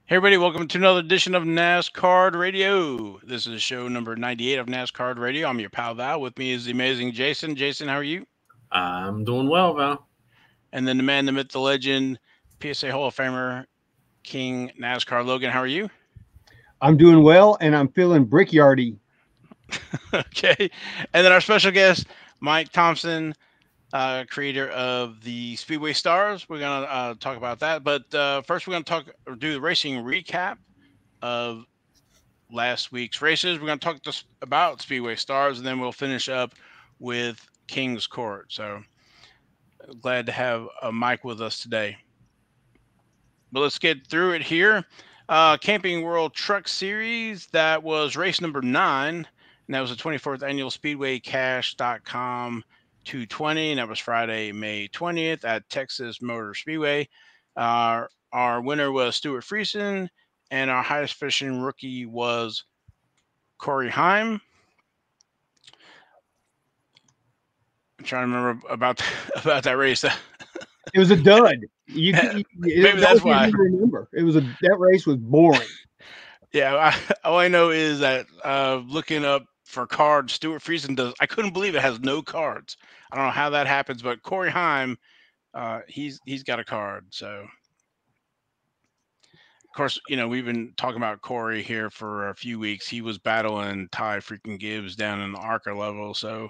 Hey everybody, welcome to another edition of NasCard Radio. This is show number 98 of NasCard Radio. I'm your pal Val. With me is the amazing Jason. Jason, how are you? I'm doing well, Val. And then the man, the myth, the legend, PSA Hall of Famer, King NASCAR Logan. How are you? I'm doing well, and I'm feeling brickyardy. Okay. And then our special guest, Mike Thomsen, creator of the Speedway Stars. We're going to talk about that. But first, we're going to do the racing recap of last week's races. We're going to talk about Speedway Stars, and then we'll finish up with King's Court. So glad to have Mike with us today. But let's get through it here. Camping World Truck Series, that was race number 9, and that was the 24th annual Speedway Cash.com 220, and that was Friday, May 20th at Texas Motor Speedway. Our winner was Stuart Friesen, and our highest finishing rookie was Corey Heim. I'm trying to remember about about that race. It was a dud. Maybe That that's was why. easy to remember. That race was boring. Yeah, all I know is that looking up for cards, Stuart Friesen does. I couldn't believe it has no cards. I don't know how that happens, but Corey Heim, he's got a card. So, of course, we've been talking about Corey here for a few weeks. He was battling Ty freaking Gibbs down in the ARCA level. So,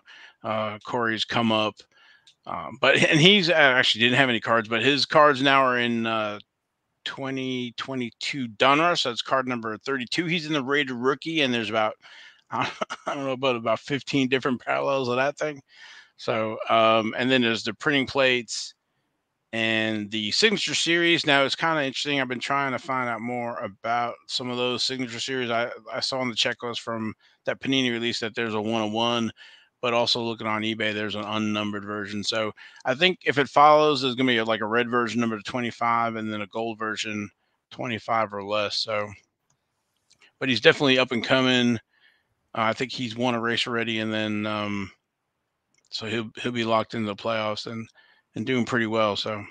Corey's come up. And he's actually didn't have any cards, but his cards now are in 2022 Donruss. So that's card number 32. He's in the rated rookie, and there's about I don't know, but about 15 different parallels of that thing. So, and then there's the printing plates and the signature series. Now it's kind of interesting. I've been trying to find out more about some of those signature series. I saw on the checklist from that Panini release that there's a 101, but also looking on eBay, there's an unnumbered version. So I think if it follows, there's going to be like a red version number 25 and then a gold version 25 or less. So, but he's definitely up and coming. I think he's won a race already, and then so he'll be locked into the playoffs and doing pretty well. So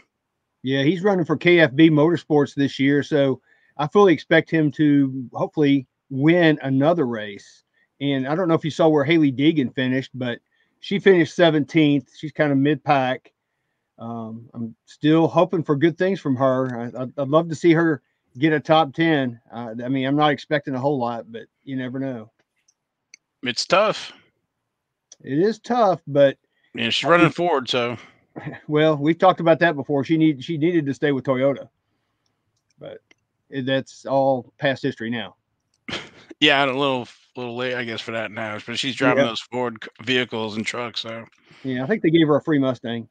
Yeah, he's running for KFB Motorsports this year, so I fully expect him to hopefully win another race. And I don't know if you saw where Haley Deegan finished, but she finished 17th. She's kind of mid-pack. I'm still hoping for good things from her. I'd love to see her get a top 10. I mean, I'm not expecting a whole lot, but you never know. it's tough. It is tough, but Yeah, she's running forward. So well, we've talked about that before. She needed to stay with Toyota, but that's all past history now. yeah, a little late, I guess, for that now. But she's driving Yeah, those Ford vehicles and trucks, so yeah. I think they gave her a free Mustang.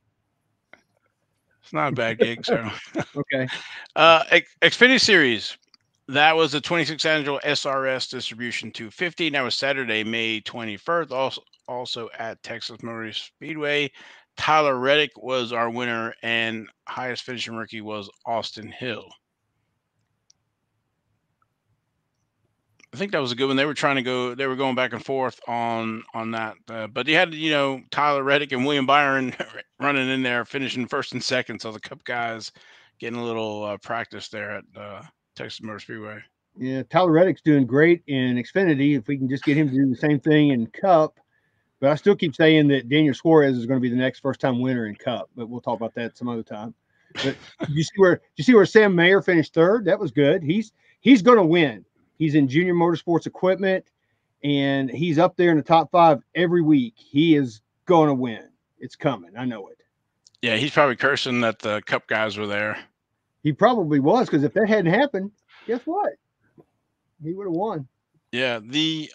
it's not a bad gig. So, Okay. Xfinity Series. That was the 26th annual SRS Distribution 250. And that was Saturday, May 21st. Also at Texas Motor Speedway. Tyler Reddick was our winner, and highest finishing rookie was Austin Hill. I think that was a good one. They were trying to go. They were going back and forth on that, but you had Tyler Reddick and William Byron running in there, finishing first and second. So the Cup guys getting a little practice there at Texas Motor Speedway. Yeah, Tyler Reddick's doing great in Xfinity. If we can just get him to do the same thing in Cup, but I still keep saying that Daniel Suarez is going to be the next first-time winner in Cup. But we'll talk about that some other time. But did you see where Sam Mayer finished third? That was good. He's going to win. He's in Junior Motorsports Equipment, and he's up there in the top 5 every week. He is going to win. It's coming. I know it. Yeah, he's probably cursing that the Cup guys were there. He probably was, because if that hadn't happened, guess what? He would have won. Yeah, the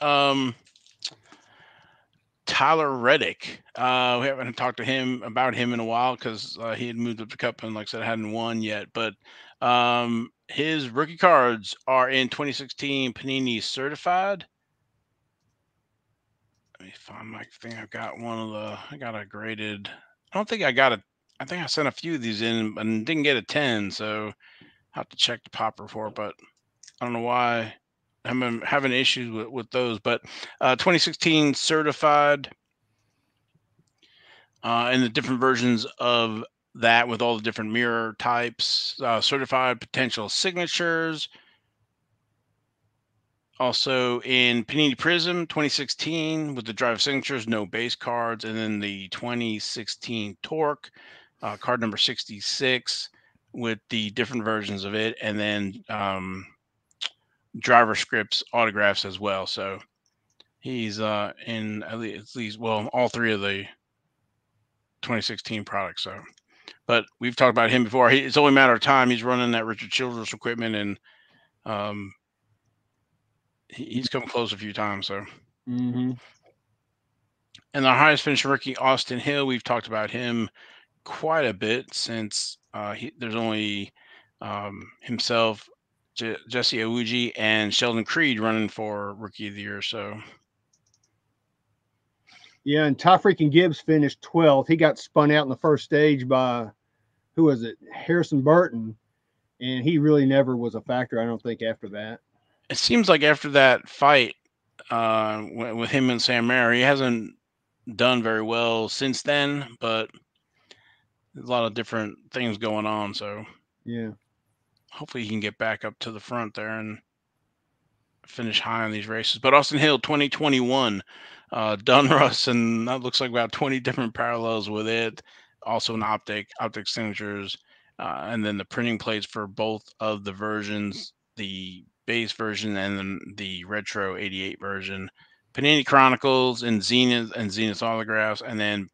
Tyler Reddick. We haven't talked to him about him in a while because he had moved up to Cup and, like I said, hadn't won yet. But his rookie cards are in 2016 Panini Certified. Let me find my thing. I got a graded. I don't think I got a. I think I sent a few of these in and didn't get a 10. So I have to check the pop report. But I don't know why I'm having issues with those. But 2016 Certified. And the different versions of that with all the different mirror types, certified potential signatures, Also in Panini Prism 2016 with the driver signatures, no base cards, and then the 2016 Torque card number 66 with the different versions of it, and then driver scripts autographs as well. So he's in at least well all three of the 2016 products. So, but we've talked about him before. It's only a matter of time. He's running that Richard Childress equipment, and he's come close a few times. So, Mm-hmm. and our highest finished rookie, Austin Hill, we've talked about him quite a bit since there's only himself, Jesse Ouji, and Sheldon Creed running for Rookie of the Year. So, Yeah, and Ty freaking Gibbs finished 12th. He got spun out in the first stage by, who was it? Harrison Burton. And he really never was a factor, I don't think, after that. it seems like after that fight with him and Sam Mayer, he hasn't done very well since then, but there's a lot of different things going on. So, yeah, hopefully he can get back up to the front there and finish high on these races. But Austin Hill 2021, Donruss, and that looks like about 20 different parallels with it. Also an optic signatures, and then the printing plates for both of the versions, the base version and then the retro 88 version. Panini Chronicles and Zenith autographs, and then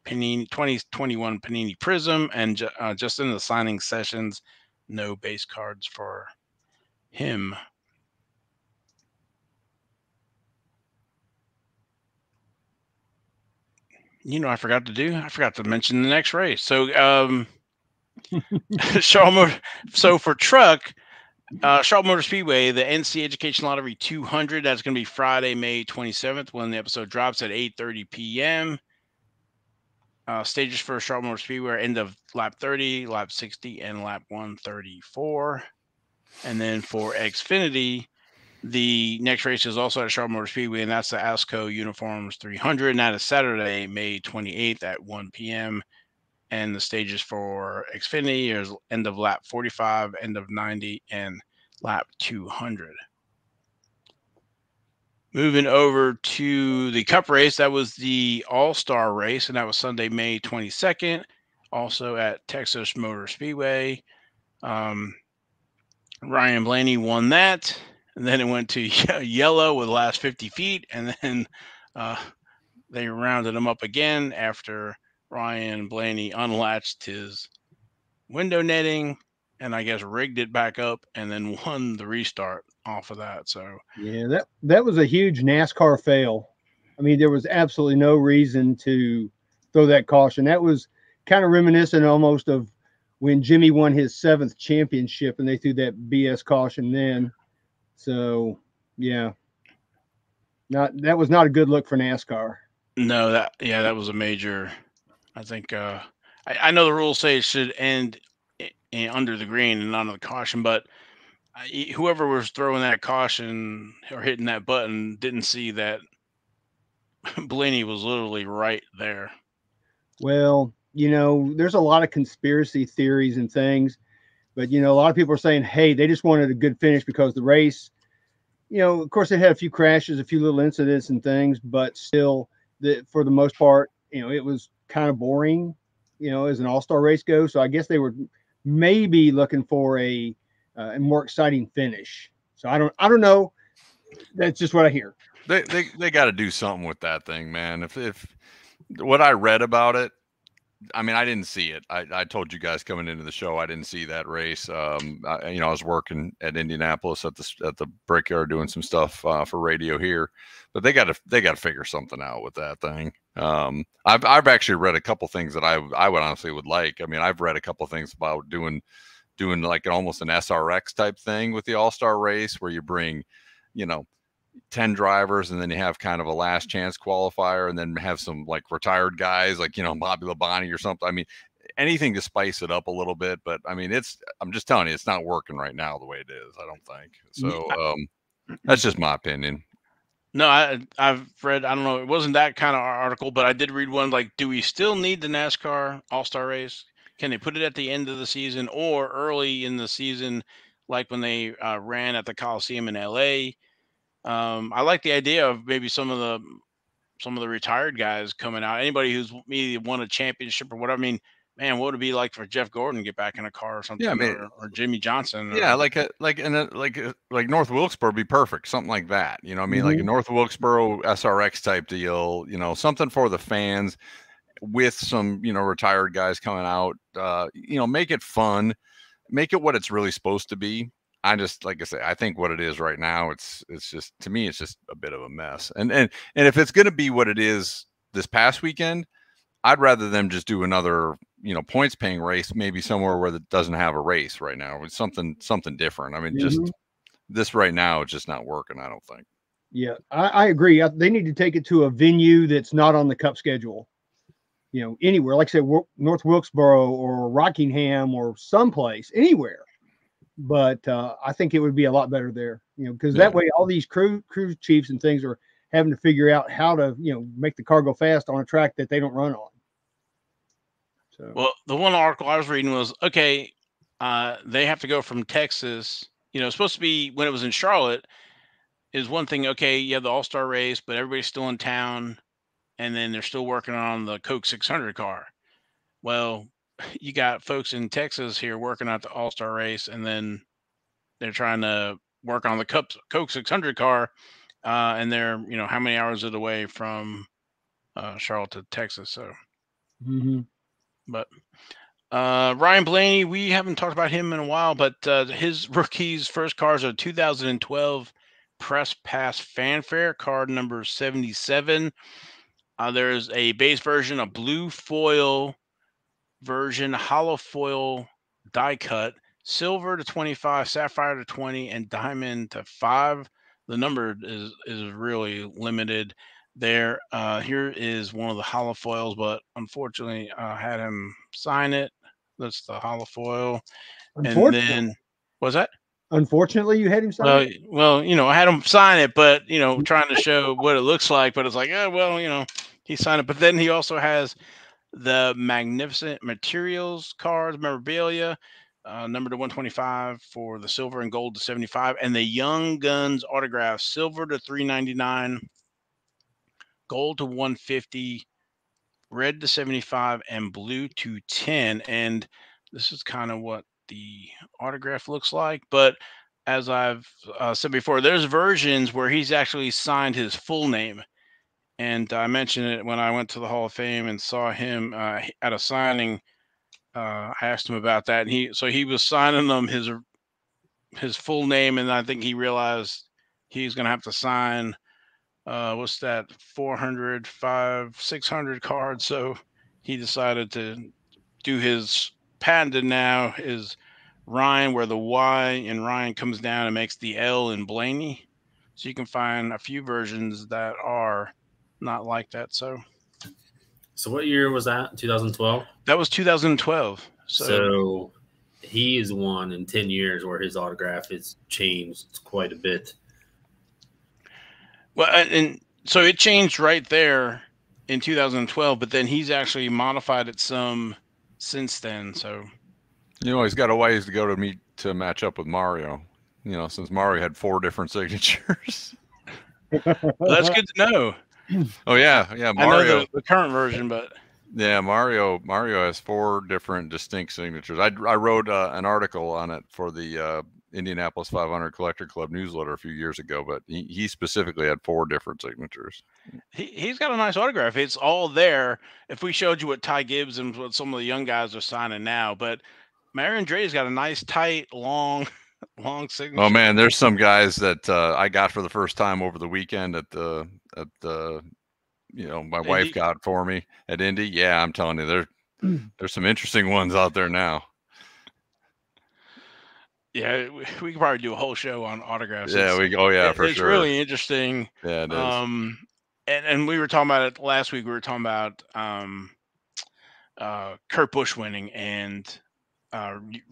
Panini 2021 Panini Prism, and just in the signing sessions, no base cards for him. I forgot to mention the next race. So, so for truck, Charlotte Motor Speedway, the NC Education Lottery 200, that's going to be Friday, May 27th, when the episode drops at 8:30 p.m. Stages for Charlotte Motor Speedway are end of lap 30, lap 60, and lap 134. And then for Xfinity, the next race is also at Charlotte Motor Speedway, and that's the ASCO Uniforms 300, and that is Saturday, May 28th at 1 p.m. And the stages for Xfinity is end of lap 45, end of 90, and lap 200. Moving over to the Cup race, that was the All-Star race, and that was Sunday, May 22nd, also at Texas Motor Speedway. Ryan Blaney won that, and then it went to yellow with the last 50 feet, and then they rounded him up again after Ryan Blaney unlatched his window netting and I guess rigged it back up and then won the restart off of that. So yeah, that was a huge NASCAR fail. I mean, there was absolutely no reason to throw that caution. That was kind of reminiscent almost of when Jimmy won his 7th championship and they threw that BS caution then. So yeah, that was not a good look for NASCAR. no, that was a major. I think I know the rules say it should end under the green and under the caution, but whoever was throwing that caution or hitting that button didn't see that Blaney was literally right there. Well, there's a lot of conspiracy theories and things, but a lot of people are saying, hey, they just wanted a good finish because the race, of course, they had a few crashes, a few little incidents and things, but still, for the most part, it was kind of boring, as an all-star race goes. So I guess they were maybe looking for a more exciting finish. So I don't know. That's just what I hear. They got to do something with that thing, man. If what I read about it, I mean, I didn't see it. I told you guys coming into the show, I didn't see that race. I was working at Indianapolis at the Brickyard doing some stuff for radio here, but they got to figure something out with that thing. I've actually read a couple things that I would honestly would like. I mean, I've read a couple things about doing like almost an SRX type thing with the All-Star race where you bring, 10 drivers and then you have kind of a last chance qualifier and then have some like retired guys like Bobby Labonte or something. I mean, anything to spice it up a little bit, but I mean I'm just telling you, it's not working right now the way it is, I don't think so. That's just my opinion. No, I've read, I don't know, it wasn't that kind of article, but I did read one like, do we still need the NASCAR All-Star race? Can they put it at the end of the season or early in the season, like when they ran at the Coliseum in LA? I like the idea of maybe some of the retired guys coming out. Anybody who's maybe won a championship or whatever. I mean, man, what would it be like for Jeff Gordon to get back in a car or Yeah, I something, mean, or Jimmy Johnson? yeah, Or like North Wilkesboro would be perfect, something like that. You know, what I mean, like a North Wilkesboro SRX type deal. You know, something for the fans with some retired guys coming out. Make it fun, make it what it's really supposed to be. I just, like I say, I think what it is right now, it's just, to me, it's just a bit of a mess. And if it's going to be what it is this past weekend, I'd rather them just do another, points paying race, maybe somewhere where it doesn't have a race right now. It's something different. I mean, just this right now, it's just not working, I don't think. Yeah, I agree. They need to take it to a venue that's not on the Cup schedule. Anywhere, like I said, North Wilkesboro or Rockingham or someplace, anywhere. But I think it would be a lot better there, because that way all these crew chiefs and things are having to figure out how to, make the car go fast on a track that they don't run on. So, well, the one article I was reading was, okay, they have to go from Texas. It's supposed to be when it was in Charlotte is one thing. Okay, you have the All-Star race, but everybody's still in town, and then they're still working on the Coke 600 car. Well, you got folks in Texas here working at the All-Star race, and then they're trying to work on the Coke 600 car, and they're how many hours it away from Charlotte to Texas. So, but Ryan Blaney, we haven't talked about him in a while, but his rookie's first cars are 2012 Press Pass Fanfare card number 77. There's a base version, a blue foil version, hollow foil die cut, silver to 25, sapphire to 20, and diamond to 5. The number is really limited there. Here is one of the hollow foils, but unfortunately, I had him sign it. That's the hollow foil. And then, what's that? Unfortunately, you had him sign it? Well, I had him sign it, but, trying to show what it looks like, but it's like, he signed it. But then he also has the Magnificent Materials cards, memorabilia, number to 125 for the silver and gold to 75, and the Young Guns autograph, silver to 399, gold to 150, red to 75, and blue to 10. And this is kind of what the autograph looks like. But as I've said before, there's versions where he's actually signed his full name. And I mentioned it when I went to the Hall of Fame and saw him at a signing. I asked him about that, and he was signing them his full name, and I think he realized he's going to have to sign what's that, 400, 600 cards. So he decided to do his patented now is Ryan, where the Y in Ryan comes down and makes the L in Blaney. So you can find a few versions that are not like that. So what year was that? 2012? That was 2012. So he is one in 10 years where his autograph has changed quite a bit. Well, and so it changed right there in 2012, but then he's actually modified it some since then. So, he's got a ways to go to match up with Mario. Since Mario had 4 different signatures. Well, that's good to know. Oh yeah, Mario. I know the current version, but yeah, Mario has 4 different distinct signatures. I wrote an article on it for the Indianapolis 500 Collector Club newsletter a few years ago, but he specifically had 4 different signatures. He's got a nice autograph. It's all there. If we showed you what Ty Gibbs and what some of the young guys are signing now, but Mario Andretti's got a nice, tight, long signature. Oh man, there's some guys that I got for the first time over the weekend at the my wife got for me at Indy. Yeah, I'm telling you, there's some interesting ones out there now. Yeah, we could probably do a whole show on autographs. Yeah, for sure. It's really interesting. Yeah, it is. And we were talking about it last week. We were talking about Kurt Busch winning and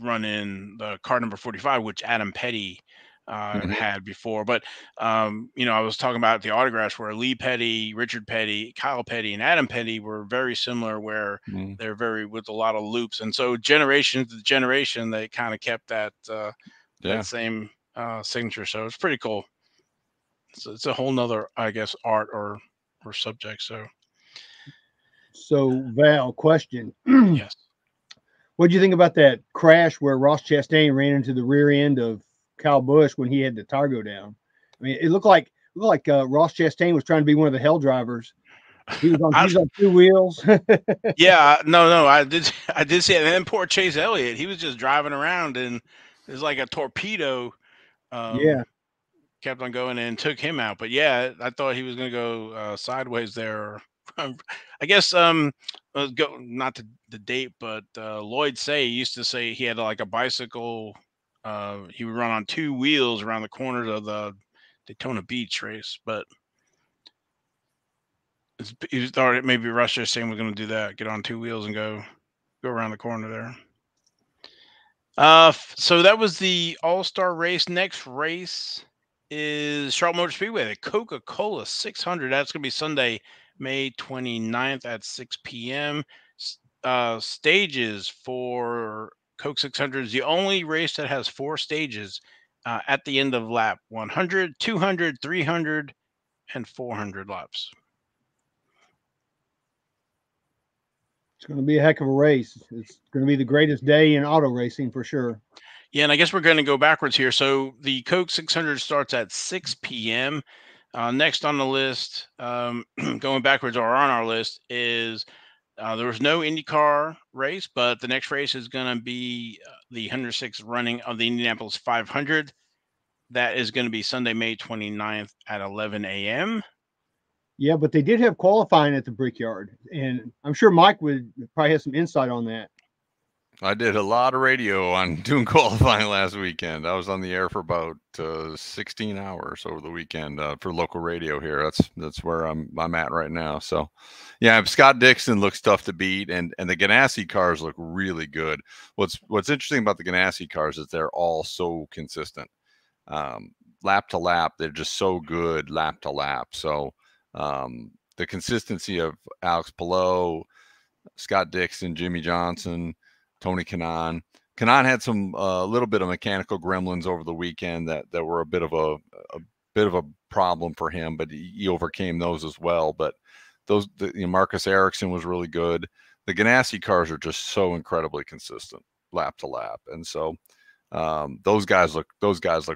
running the car number 45, which Adam Petty had before. But I was talking about the autographs where Lee Petty, Richard Petty, Kyle Petty, and Adam Petty were very similar, where they're very with a lot of loops. And so generation to generation, they kind of kept that that same signature. So it's pretty cool. it's a whole nother, I guess, art or subject. So Val, question: Yes. what do you think about that crash where Ross Chastain ran into the rear end of Kyle Busch when he had the tire go down? I mean, it looked like Ross Chastain was trying to be one of the hell drivers. He was on I, he was on two wheels. yeah, no, I did I did see it. And then poor Chase Elliott, he was just driving around and it was like a torpedo. Yeah, Um, kept on going and took him out. But yeah, I thought he was going to go sideways there. I guess go not the date, but Lloyd Say used to say he had like a bicycle. He would run on two wheels around the corners of the Daytona Beach race, but he thought maybe Russia saying we're going to do that, get on two wheels and go around the corner there. So that was the All Star race. Next race is Charlotte Motor Speedway, the Coca Cola 600. That's going to be Sunday, May 29th at 6 p.m. Stages for Coke 600 is the only race that has four stages at the end of lap 100, 200, 300, and 400 laps. it's going to be a heck of a race. It's going to be the greatest day in auto racing for sure. Yeah, and I guess we're going to go backwards here. So the Coke 600 starts at 6 p.m. Next on the list, going backwards or on our list, is there was no IndyCar race, but the next race is going to be the 106th running of the Indianapolis 500. That is going to be Sunday, May 29th at 11 a.m. Yeah, but they did have qualifying at the Brickyard, and I'm sure Mike would probably have some insight on that. I did a lot of radio on doing qualifying last weekend. I was on the air for about 16 hours over the weekend for local radio here. That's where I'm at right now. So, yeah, Scott Dixon looks tough to beat, and the Ganassi cars look really good. What's interesting about the Ganassi cars is they're all so consistent, lap to lap. They're just so good lap to lap. So, the consistency of Alex Palou, Scott Dixon, Jimmy Johnson, Tony Kanaan. Kanaan had some little bit of mechanical gremlins over the weekend that were a bit of a problem for him, but he overcame those as well. But Marcus Ericsson was really good. The Ganassi cars are just so incredibly consistent lap to lap, and so those guys look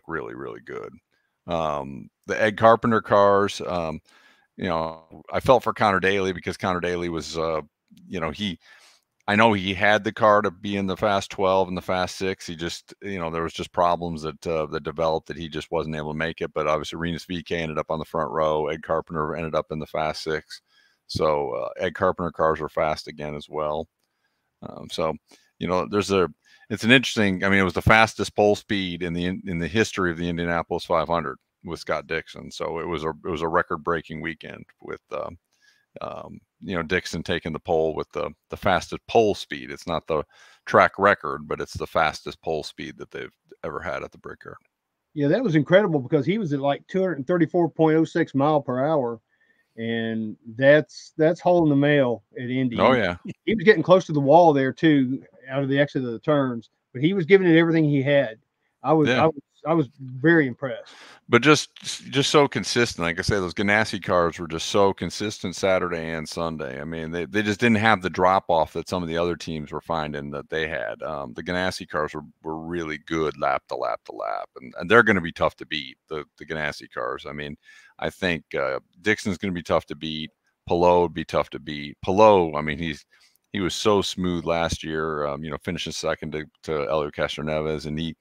really, really good. The Ed Carpenter cars, I felt for Connor Daly because Connor Daly was I know he had the car to be in the Fast 12 and the Fast 6. He just, there was just problems that developed that he just wasn't able to make it. But obviously, Renus VK ended up on the front row. Ed Carpenter ended up in the Fast 6. So Ed Carpenter cars are fast again as well. It's an interesting. I mean, it was the fastest pole speed in the history of the Indianapolis 500 with Scott Dixon. So it was a record breaking weekend with. Dixon taking the pole with the fastest pole speed. It's not the track record, but it's the fastest pole speed that they've ever had at the Brickyard. Yeah, that was incredible because he was at like 234.06 mile per hour, and that's holding the mail at Indy. Oh yeah, he was getting close to the wall there too, out of the exit of the turns, but he was giving it everything he had. I was very impressed. But just so consistent. Like I say, those Ganassi cars were just so consistent Saturday and Sunday. I mean, they just didn't have the drop off that some of the other teams were finding that they had. The Ganassi cars were really good lap to lap to lap, and they're going to be tough to beat. The Ganassi cars. I mean, I think Dixon's going to be tough to beat. Palou would be tough to beat. Palou, I mean, he was so smooth last year. Finishing second to Elio Castroneves, and he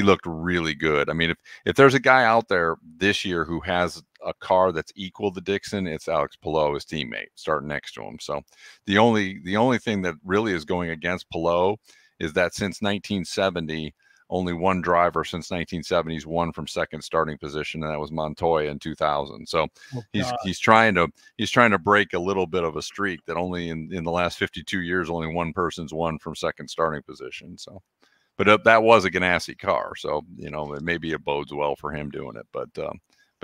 looked really good. I mean, if there's a guy out there this year who has a car that's equal to Dixon, it's Alex Palou, his teammate, starting next to him. So the only thing that really is going against Palou is that since 1970, only one driver since 1970s won from second starting position, and that was Montoya in 2000. So he's trying to break a little bit of a streak that only in the last 52 years, only one person's won from second starting position. So. But that was a Ganassi car, so maybe it bodes well for him doing it. But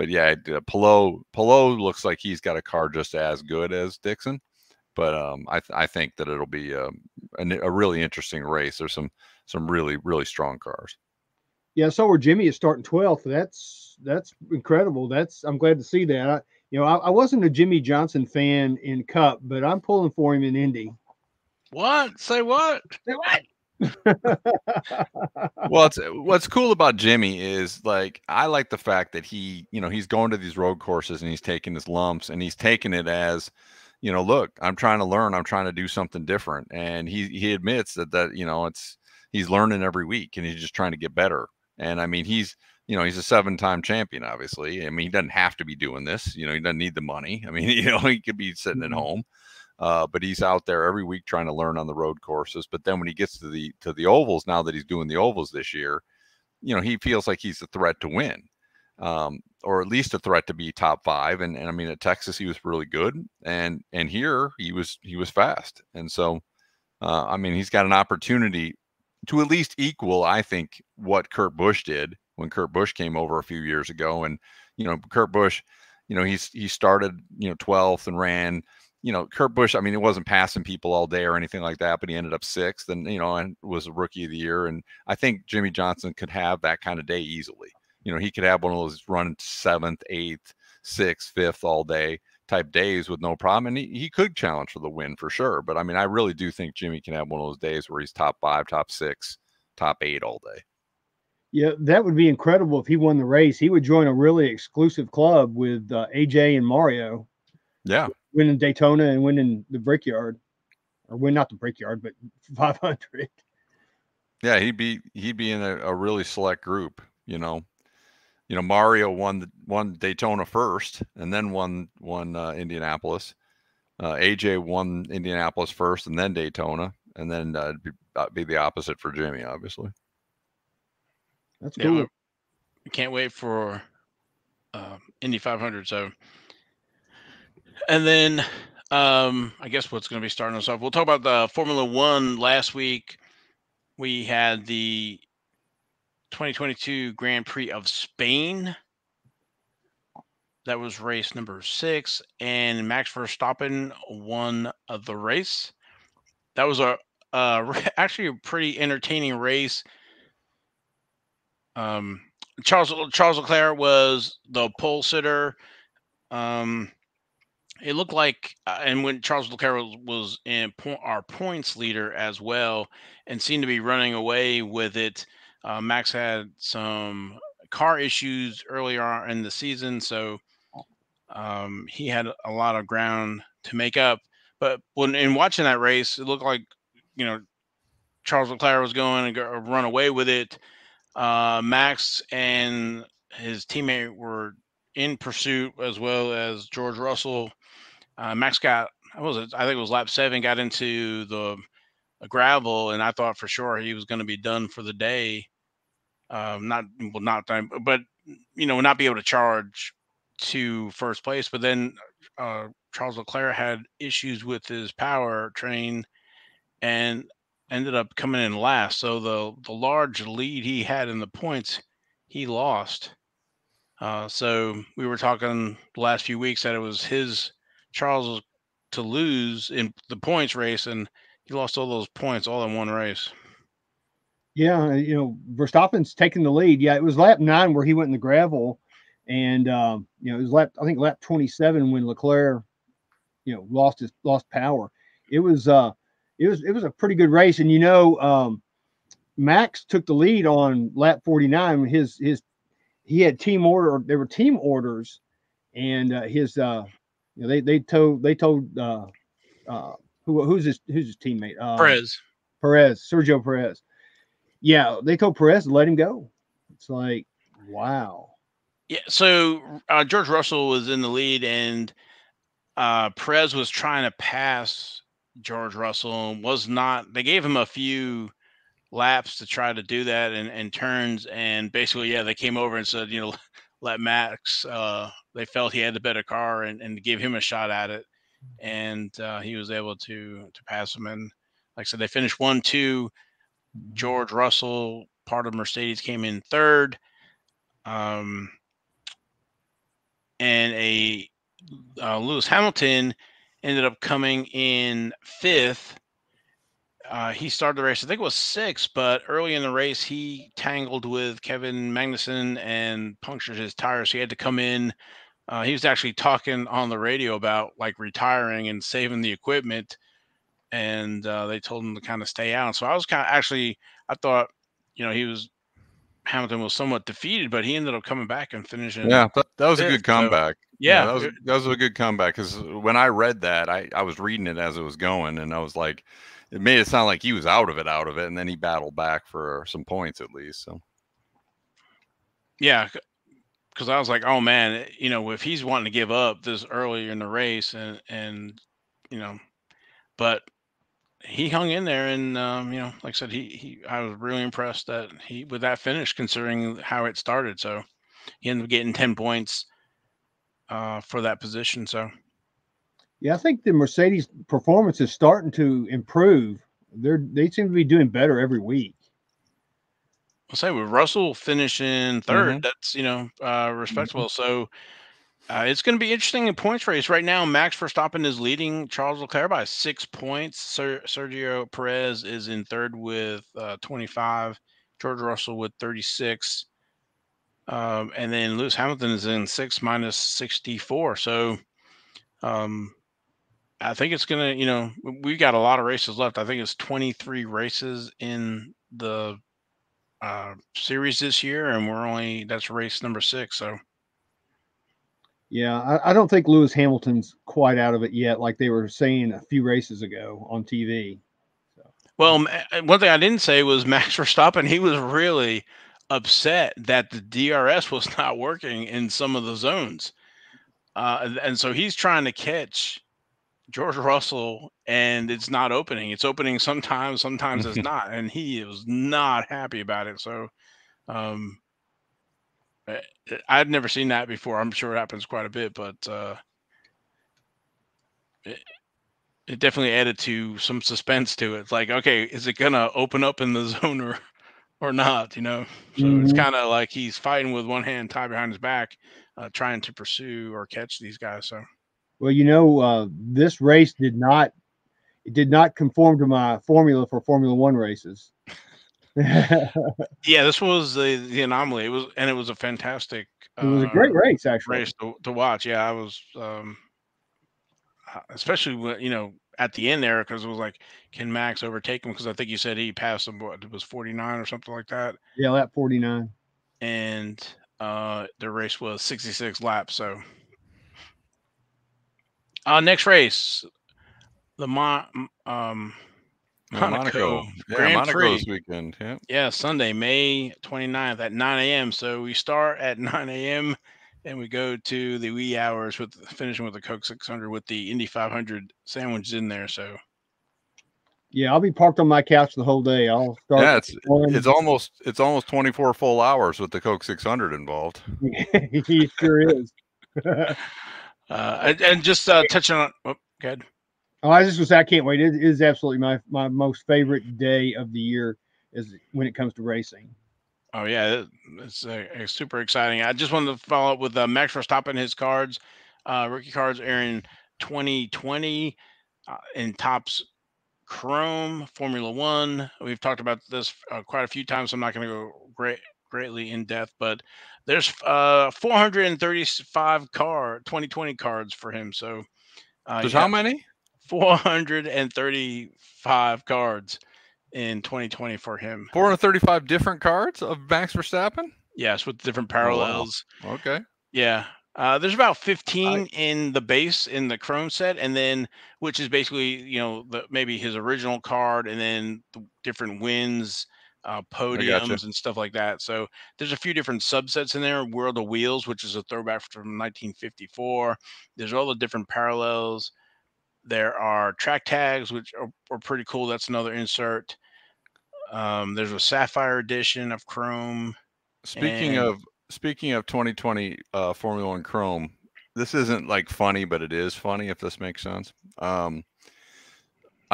yeah, Palou looks like he's got a car just as good as Dixon. But I think that it'll be a really interesting race. There's some really, really strong cars. Yeah, so where Jimmy is starting 12th. That's incredible. I'm glad to see that. I wasn't a Jimmy Johnson fan in Cup, but I'm pulling for him in Indy. What? Say what? Say what? Well, what's cool about Jimmy is like I like the fact that he's going to these road courses and he's taking his lumps and he's taking it as, look, I'm trying to learn, I'm trying to do something different, and he admits that he's learning every week and he's just trying to get better. And I mean, he's a 7-time champion, obviously. I mean, he doesn't have to be doing this. He doesn't need the money. I mean, he could be sitting at home. But he's out there every week trying to learn on the road courses. But then when he gets to the ovals, now that he's doing the ovals this year, he feels like he's a threat to win, or at least a threat to be top 5. And I mean, at Texas he was really good, and here he was fast. And so I mean, he's got an opportunity to at least equal, I think, what Kurt Busch did when Kurt Busch came over a few years ago. And Kurt Busch, he started 12th and ran. Kurt Busch, I mean, it wasn't passing people all day or anything like that, but he ended up 6th and, and was a rookie of the year. And I think Jimmy Johnson could have that kind of day easily. He could have one of those run 7th, 8th, 6th, 5th all day type days with no problem. And he could challenge for the win for sure. But I mean, I really do think Jimmy can have one of those days where he's top 5, top 6, top 8 all day. Yeah, that would be incredible if he won the race. He would join a really exclusive club with AJ and Mario. Yeah. Winning Daytona and winning the Brickyard, or not the Brickyard, but 500. Yeah, he'd be in a really select group. Mario won Daytona first, and then won Indianapolis. AJ won Indianapolis first, and then Daytona, and then be the opposite for Jimmy, obviously. That's cool. Yeah, I can't wait for Indy 500. So, and then I guess what's going to be starting us off, we'll talk about the Formula One. Last week we had the 2022 Grand Prix of Spain. That was race number 6, and Max Verstappen won the race. That was actually a pretty entertaining race. Charles Leclerc was the pole sitter. It looked like, and when Charles Leclerc was in our points leader as well, and seemed to be running away with it. Max had some car issues earlier on in the season, so he had a lot of ground to make up. But when in watching that race, it looked like Charles Leclerc was going to run away with it. Max and his teammate were in pursuit, as well as George Russell. Max got, I think it was lap 7, got into the gravel, and I thought for sure he was going to be done for the day. Not done, but not be able to charge to first place. But then Charles Leclerc had issues with his power train and ended up coming in last. So the large lead he had in the points, he lost. So we were talking the last few weeks that it was Charles to lose in the points race, and he lost all those points all in one race. Yeah, Verstappen's taking the lead. Yeah, it was lap 9 where he went in the gravel, and it was lap 27 when Leclerc, lost power. It was a pretty good race, and Max took the lead on lap 49. He had team order. There were team orders, and they told who's his teammate? Sergio Perez. Yeah, they told Perez to let him go. It's like, wow. Yeah. So George Russell was in the lead, and Perez was trying to pass George Russell. Was not. They gave him a few laps to try to do that and turns, and basically, yeah, they came over and said, let Max. They felt he had the better car and give him a shot at it, and he was able to pass him. And like I said, they finished 1-2. George Russell, part of Mercedes, came in third, and Lewis Hamilton ended up coming in 5th. he started the race. I think it was 6th, but early in the race he tangled with Kevin Magnussen and punctured his tires. So he had to come in. He was actually talking on the radio about like retiring and saving the equipment, and they told him to kind of stay out. So I was kind of actually, I thought, Hamilton was somewhat defeated, but he ended up coming back and finishing. Yeah, that was a 5th. good So comeback. Yeah, yeah, that was a good comeback, because when I read that, I was reading it as it was going, and I was like, it made it sound like he was out of it, and then he battled back for some points at least. So yeah, because I was like, oh man, if he's wanting to give up this early in the race, and you know, but he hung in there, and like I said, I was really impressed that he with that finish, considering how it started. So he ended up getting 10 points for that position. So Yeah, I think the Mercedes performance is starting to improve. They seem to be doing better every week. I'll say with Russell finishing 3rd, Mhm. that's respectable. So it's going to be interesting in points race right now. Max Verstappen is leading Charles Leclerc by 6 points. Sergio Perez is in 3rd with 25. George Russell with 36. And then Lewis Hamilton is in 6th minus 64. So um, I think it's going to, we got a lot of races left. I think it's 23 races in the series this year, and that's race number 6. So Yeah, I don't think Lewis Hamilton's quite out of it yet, like they were saying a few races ago on TV. So, well, one thing I didn't say was Max Verstappen. He was really upset that the DRS was not working in some of the zones, and so he's trying to catch George Russell, and it's not opening. It's opening sometimes, sometimes it's not, and he was not happy about it. So, um, I'd never seen that before. I'm sure it happens quite a bit, but it, it definitely added to some suspense to it. It's like, okay, is it gonna open up in the zone or not? So it's mhm. kind of like he's fighting with one hand tied behind his back, trying to pursue or catch these guys. So Well, this race did not conform to my formula for Formula One races. It yeah, this was the anomaly. It was a fantastic was a great race, actually. race to watch. Yeah, I was especially when, at the end there, because it was like, can Max overtake him? Because I think you said he passed him. What, it was 49 or something like that, Yeah, lap 49. and the race was 66 laps. So next race, the Monaco Monaco, yeah, Grand Monaco this Prix. weekend. Yeah, Yeah, Sunday, May 29th at 9 a.m. So we start at 9 a.m. and we go to the wee hours with finishing with the Coke 600 with the Indy 500 sandwiched in there. So Yeah, I'll be parked on my couch the whole day. I'll start yeah, at it's 1. almost 24 full hours with the Coke 600 involved. He sure is. and just touching on, good. Oh, I was just gonna say I can't wait. It is absolutely my most favorite day of the year is when it comes to racing. Oh yeah, it's super exciting. I just wanted to follow up with Max Verstappen. His cards, rookie cards, are in 2020 in Topps Chrome Formula One. We've talked about this quite a few times. So I'm not going to go greatly in depth, but there's 435 card 2020 cards for him. So There's yeah, how many? 435 cards in 2020 for him. 435 different cards of Max Verstappen. Yes, with different Oh wow. parallels. Okay. Yeah. There's about 15 I in the base in the Chrome set, and then which is basically maybe his original card, and then the different wins, I got you. podiums, and stuff like that. So there's a few different subsets in there. World of Wheels, which is a throwback from 1954. There's all the different parallels. There are track tags, which are pretty cool. That's another insert. There's a Sapphire edition of Chrome, Speaking and of speaking of 2020 Formula One Chrome, this isn't like funny, but it is funny if this makes sense. I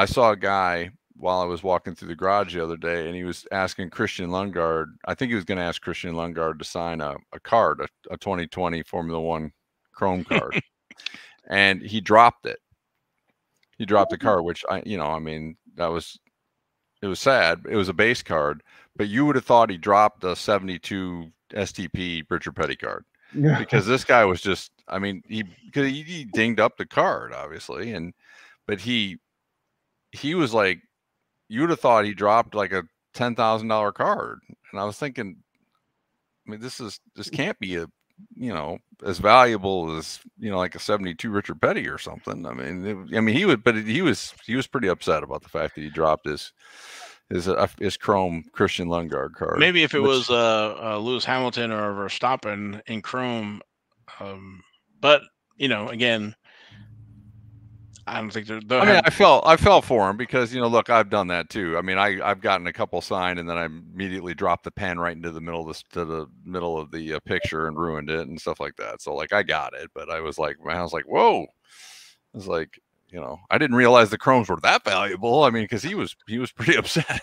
saw a guy while I was walking through the garage the other day, and he was asking Christian Lundgaard. I think he was going to ask Christian Lundgaard to sign a card, a 2020 Formula One Chrome card, and he dropped it. He dropped the card, which I mean, that was It was sad. It was a base card, but you would have thought he dropped a 72 STP Richard Petty card because this guy was just, I mean, he dinged up the card obviously. But he was like, you would have thought he dropped like a $10,000 card. And I was thinking, I mean, this can't be as valuable as, like a 72 Richard Petty or something. I mean, he was pretty upset about the fact that he dropped his chrome Christian Lundgaard card. Maybe if it was Lewis Hamilton or Verstappen in chrome, but again, I don't think I felt for him because look, I've done that too. I mean, I've gotten a couple signed and then I immediately dropped the pen right into the middle of the picture and ruined it and stuff like that. So like I got it, but I was like, whoa! I was like, I didn't realize the chromes were that valuable. I mean, because he was pretty upset.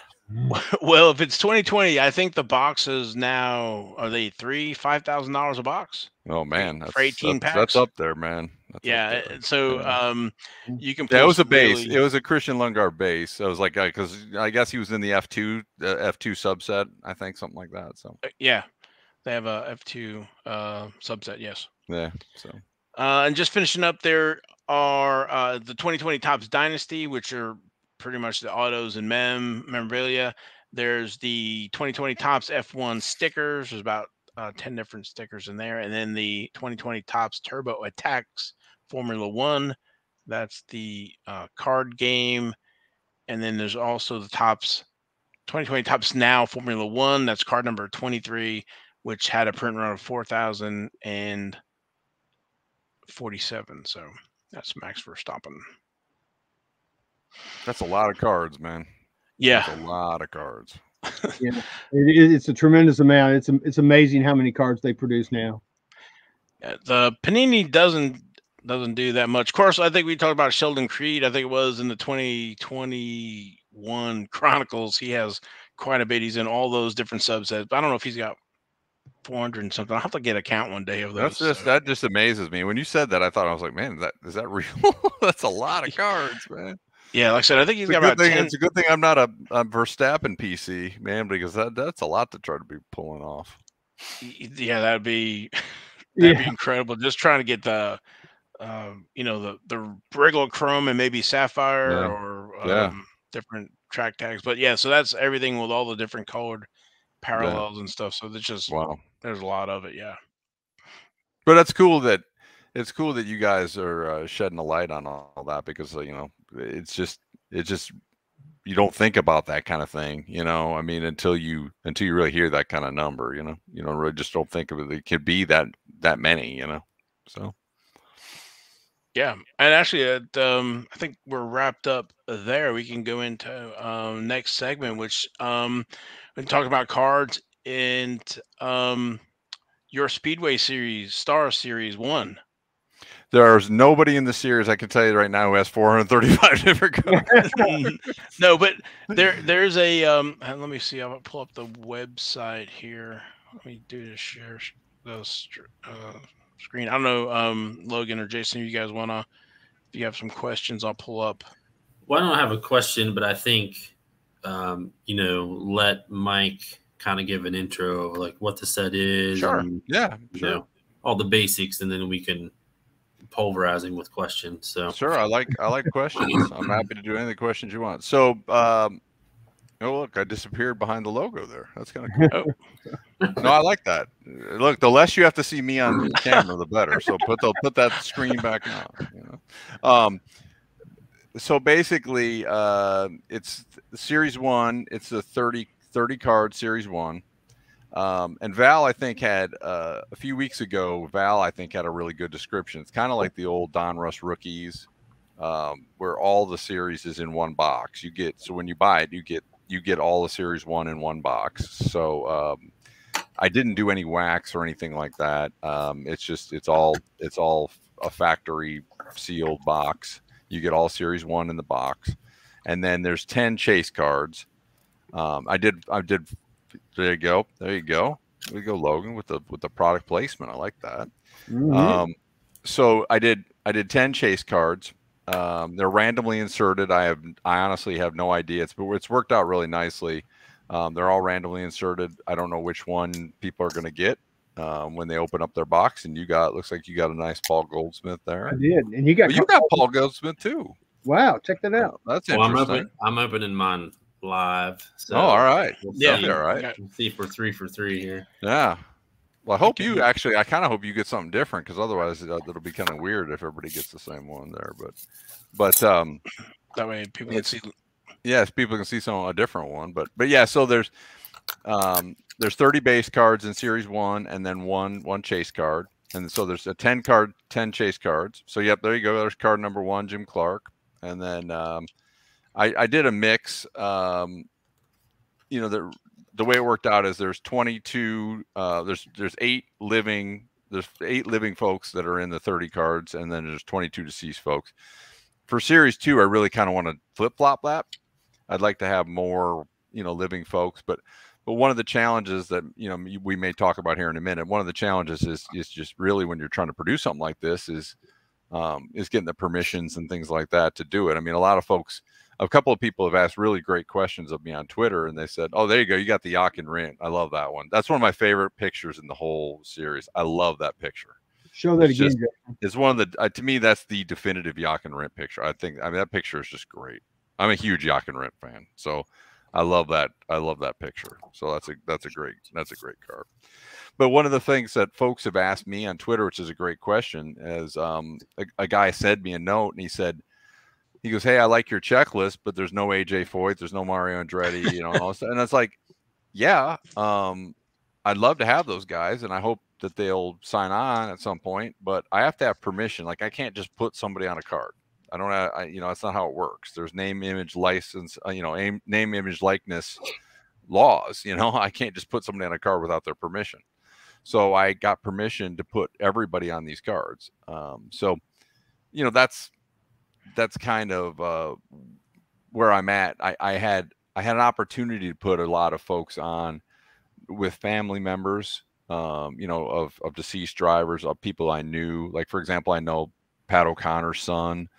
Well, if it's 2020, I think the boxes now are they $5,000 a box. Oh man, for 18 packs. That's up there, man. Yeah. So you can. Yeah, it was a base. It was a Christian Lundgaard base. So it was like because I guess he was in the F2 subset. I think something like that. So yeah, they have a F2 subset. Yes. Yeah. So and just finishing up, there are the 2020 Topps Dynasty, which are pretty much the autos and memorabilia. There's the 2020 Topps F1 stickers. There's about 10 different stickers in there. And then the 2020 Topps Turbo Attacks Formula One. That's the card game. And then there's also the Topps 2020 Topps Now Formula One. That's card number 23, which had a print run of 4,047. So that's Max Verstappen. That's a lot of cards, man. Yeah, that's a lot of cards. Yeah, it's a tremendous amount. It's amazing how many cards they produce now. The Panini doesn't do that much. Of course, I think we talked about Sheldon Creed. I think it was in the 2021 Chronicles. He has quite a bit. He's in all those different subsets. But I don't know if he's got 400 and something. I'll have to get a count one day of those. That just amazes me. When you said that, I thought, I was like, man, is that real? That's a lot of cards, man. Yeah, like I said, I think he's got about 10. It's a good thing I'm not a Verstappen PC, man, because that's a lot to try to be pulling off. Yeah, that'd be incredible. Just trying to get the regular chrome and maybe sapphire or different track tags. But yeah, so that's everything with all the different colored parallels and stuff. So it's just there's a lot of it. Yeah. But it's cool that you guys are shedding a light on all that because it's just you don't think about that kind of thing, I mean, until you really hear that kind of number, really just don't think of it. It could be that many, so. Yeah. And actually, I think we're wrapped up there. We can go into next segment, which we can talk about cards and your Speedway Series, Star Series 1. There's nobody in the series, I can tell you right now, who has 435 different cards. No, but there's a let me see. I'll pull up the website here. Let me do the share the screen. I don't know, Logan or Jason, you guys wanna? If you have some questions, I'll pull up. Well, I don't have a question, but I think let Mike kind of give an intro of like what the set is. Sure. And, all the basics, and then we can pulverizing with questions. So sure, I like questions. I'm happy to do any of the questions you want. So oh look, I disappeared behind the logo there. That's kind of cool. No, I like that. Look, the less you have to see me on camera, the better. So put that screen back on. So basically, it's Series 1. It's the 30 card Series 1. And Val, I think, had a few weeks ago, I think, had a really good description. It's kind of like the old Don Russ rookies, where all the series is in one box. So when you buy it, you get all the Series 1 in one box. So I didn't do any wax or anything like that. It's all a factory sealed box. You get all Series 1 in the box, and then there's 10 chase cards. I did. There you go. There you go. There you go, Logan, with the product placement. I like that. Mm-hmm. So I did 10 chase cards. They're randomly inserted. I honestly have no idea. It's worked out really nicely. They're all randomly inserted. I don't know which one people are going to get when they open up their box. And looks like you got a nice Paul Goldsmith there. I did, and you got Paul Goldsmith too. Wow, check that out. That's interesting. I'm opening mine live. So all right. We'll Yeah, see. All right. We'll see if we're 3 for 3 here. Yeah. Well, I kind of hope you get something different, because otherwise it'll be kind of weird if everybody gets the same one there. But that way people can see. Yes, people can see a different one. But yeah, so there's 30 base cards in Series 1, and then one chase card. And so there's a 10 chase cards. So yep, there you go. There's card number 1, Jim Clark. And then I did a mix. The way it worked out is there's 22. There's 8 living. There's 8 living folks that are in the 30 cards, and then there's 22 deceased folks. For Series 2, I really kind of want to flip flop that. I'd like to have more, living folks, but one of the challenges that we may talk about here in a minute. One of the challenges is just really, when you're trying to produce something like this, is getting the permissions and things like that to do it. I mean, a couple of people have asked really great questions of me on Twitter, and they said, "Oh, there you go, you got the Yak and Rint. I love that one. That's one of my favorite pictures in the whole series. I love that picture. Show that again. It's one of the to me, that's the definitive Yak and Rint picture. I mean, that picture is just great. I'm a huge Yak and Rint fan, so I love that. I love that picture. So that's a great card. But one of the things that folks have asked me on Twitter, which is a great question, is a guy sent me a note, and he goes, "Hey, I like your checklist, but there's no AJ Foyt, there's no Mario Andretti, and it's like, yeah, I'd love to have those guys, and I hope that they'll sign on at some point, but I have to have permission. Like, I can't just put somebody on a card. I don't have, that's not how it works. There's name, image, license, name, image, likeness laws. I can't just put somebody on a card without their permission. So I got permission to put everybody on these cards. So, that's kind of where I'm at. I had an opportunity to put a lot of folks on with family members, of deceased drivers, of people I knew. Like, for example, I know Pat O'Connor's son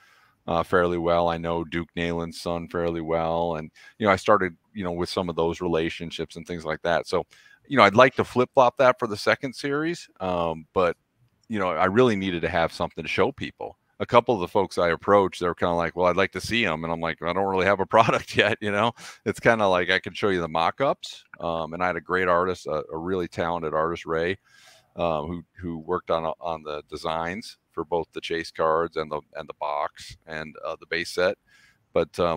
fairly well. I know Duke Nalen's son fairly well. And, I started, with some of those relationships and things like that. So, I'd like to flip flop that for the second series. But, I really needed to have something to show people. A couple of the folks I approached, they're kind of like, well, I'd like to see them. And I'm like, I don't really have a product yet. It's kind of like, I can show you the mock-ups. And I had a great artist, a really talented artist, Ray, who worked on the designs for both the chase cards and the box and the base set. But, I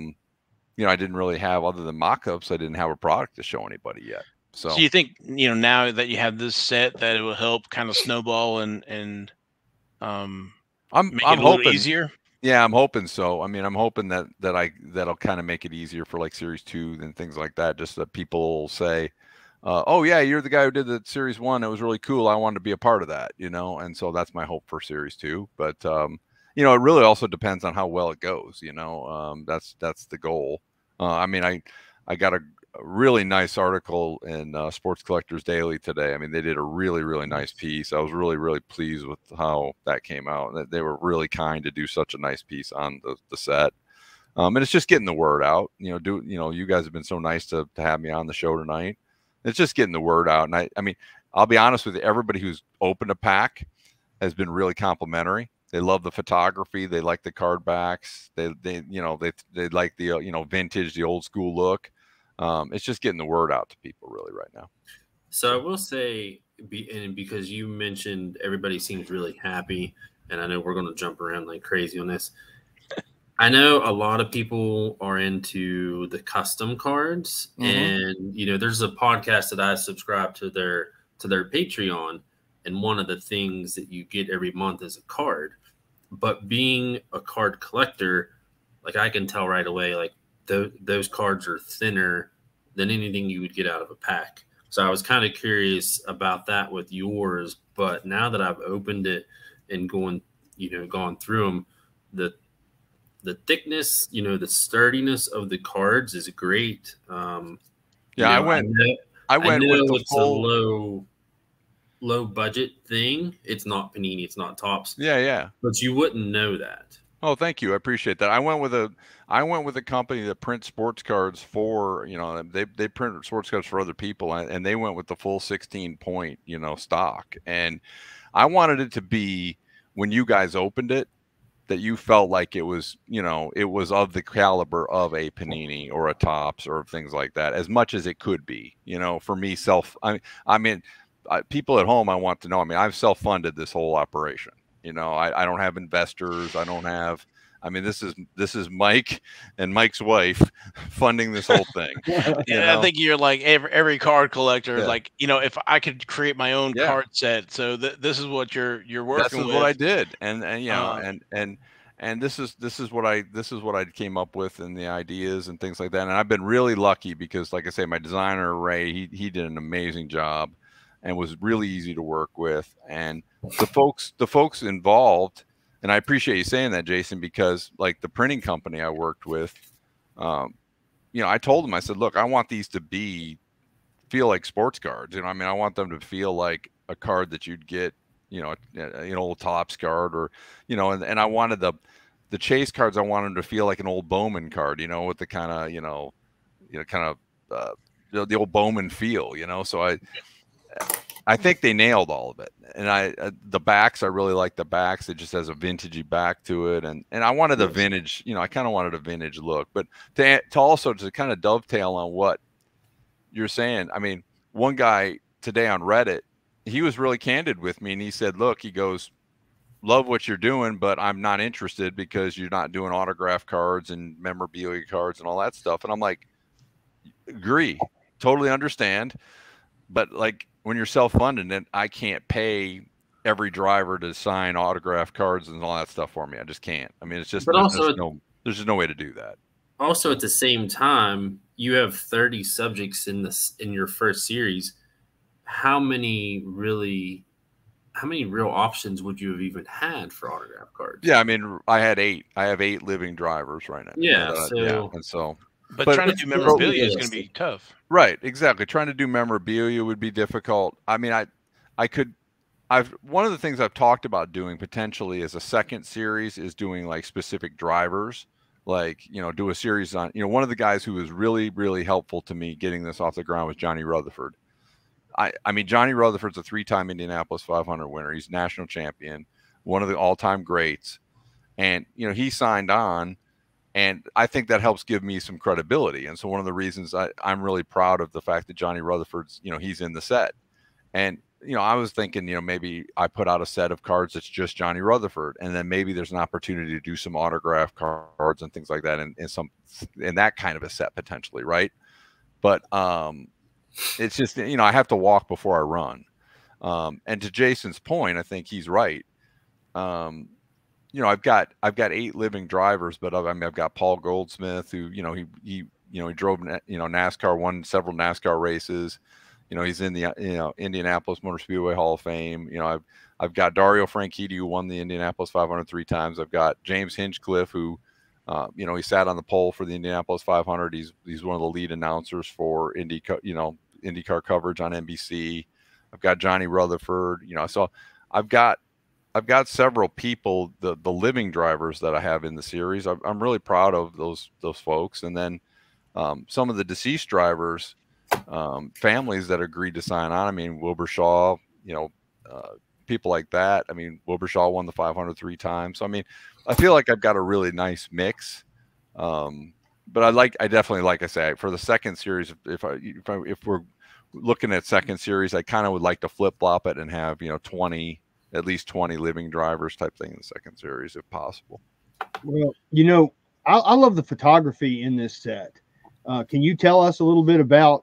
didn't really have, other than mock-ups, I didn't have a product to show anybody yet. So you think, now that you have this set, that it will help kind of snowball and I'm make it a little easier? Yeah, I'm hoping so. I mean, I'm hoping that'll kind of make it easier for like Series 2 and things like that, just that people will say, oh yeah, you're the guy who did the Series 1. It was really cool. I wanted to be a part of that, and so that's my hope for Series 2. But it really also depends on how well it goes. That's the goal. I mean, I got a really nice article in Sports Collectors Daily today. I mean, they did a really, really nice piece. I was really, really pleased with how that came out. They were really kind to do such a nice piece on the set. And it's just getting the word out. You guys have been so nice to have me on the show tonight. It's just getting the word out. And I mean, I'll be honest with you, everybody who's opened a pack has been really complimentary. They love the photography. They like the card backs. They like the, vintage, the old school look. It's just getting the word out to people really right now. So I will say, and because you mentioned everybody seems really happy, and I know we're going to jump around like crazy on this. I know a lot of people are into the custom cards, and there's a podcast that I subscribe to their Patreon, and one of the things that you get every month is a card. But being a card collector, like, I can tell right away, like, those cards are thinner than anything you would get out of a pack. So I was kind of curious about that with yours, but now that I've opened it and gone through them, the thickness, the sturdiness of the cards is great. I went with the full a low budget thing. It's not Panini, it's not Topps. Yeah. But you wouldn't know that. Oh, thank you. I appreciate that. I went with a company that prints sports cards for, they print sports cards for other people, and they went with the full 16 point, stock. And I wanted it to be, when you guys opened it, that you felt like it was, it was of the caliber of a Panini or a Topps or things like that, as much as it could be, for me, people at home, I want to know, I've self-funded this whole operation. I don't have investors. This is Mike and Mike's wife funding this whole thing. I think you're like every card collector. Yeah. Like, if I could create my own Yeah. card set, so this is what you're working with. This is what I did, and this is what I came up with, and the ideas and things like that. And I've been really lucky because, like I say, my designer Ray, he did an amazing job, and was really easy to work with. And the folks involved, and I appreciate you saying that, Jason, because like the printing company I worked with, I told them, I said, look, I want these to feel like sports cards. I want them to feel like a card that you'd get, an old Topps card, or, and I wanted the chase cards. I wanted them to feel like an old Bowman card, with the kind of, the old Bowman feel, so I think they nailed all of it. And the backs, I really like the backs. It just has a vintagey back to it. And I wanted a vintage, I kind of wanted a vintage look, but to also to kind of dovetail on what you're saying. One guy today on Reddit, he was really candid with me, and he said, look, he goes, love what you're doing, but I'm not interested because you're not doing autograph cards and memorabilia cards and all that stuff. And I'm like, agree, totally understand. But like, when you're self-funded, and I can't pay every driver to sign autograph cards and all that stuff for me. I just can't. It's just, there's just no way to do that. Also, at the same time, you have 30 subjects in your first series. How many real options would you have even had for autograph cards? Yeah, I had 8. I have 8 living drivers right now. Yeah, But trying to do memorabilia is going to be tough. Right, exactly. Trying to do memorabilia would be difficult. One of the things I've talked about doing potentially as a second series is doing like specific drivers, like, do a series on, one of the guys who was really, really helpful to me getting this off the ground was Johnny Rutherford. Johnny Rutherford's a 3-time Indianapolis 500 winner. He's national champion, one of the all-time greats. And, he signed on, and I think that helps give me some credibility. And so one of the reasons I'm really proud of the fact that Johnny Rutherford's, he's in the set. And, I was thinking, maybe I put out a set of cards that's just Johnny Rutherford, and then maybe there's an opportunity to do some autograph cards and things like that in that kind of a set potentially, right? But it's just, I have to walk before I run. And to Jason's point, I think he's right. I've got 8 living drivers, but I've got Paul Goldsmith, who, he drove, NASCAR, won several NASCAR races. He's in the, Indianapolis Motor Speedway Hall of Fame. I've got Dario Franchitti, who won the Indianapolis 500 3 times. I've got James Hinchcliffe, who, he sat on the pole for the Indianapolis 500. He's one of the lead announcers for IndyCar coverage on NBC. I've got Johnny Rutherford, so I've got several people, the living drivers that I have in the series. I'm really proud of those folks. And then some of the deceased drivers, families that agreed to sign on. Wilbur Shaw, people like that. Wilbur Shaw won the 500 3 times. So, I feel like I've got a really nice mix. But I definitely, like I say, for the second series, if we're looking at second series, I kind of would like to flip flop it and have, at least 20 living drivers type thing in the second series, if possible. Well, I love the photography in this set. Can you tell us a little bit about,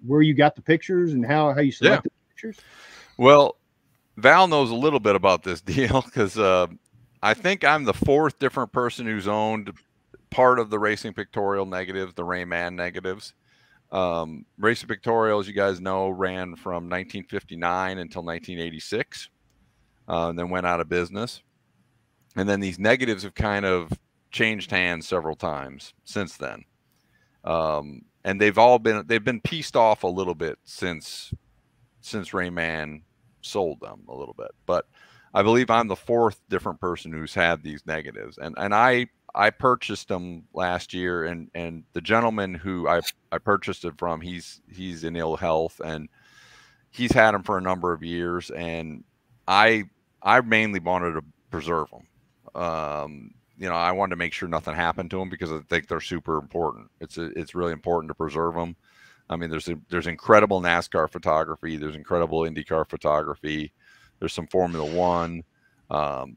where you got the pictures and how you select the pictures? Well, Val knows a little bit about this deal because I think I'm the 4th different person who's owned part of the Racing Pictorial negatives, the Rayman negatives. Racing Pictorial, as you guys know, ran from 1959 until 1986, and then went out of business. And then these negatives have kind of changed hands several times since then. And they've been pieced off a little bit since Rayman sold them a little bit. But I believe I'm the fourth different person who's had these negatives, and I purchased them last year, and the gentleman who I purchased it from, he's in ill health, and he's had them for a number of years, and I mainly wanted to preserve them. You know, I wanted to make sure nothing happened to them because I think they're super important. It's really important to preserve them. I mean, there's incredible NASCAR photography. There's incredible IndyCar photography. There's some Formula One.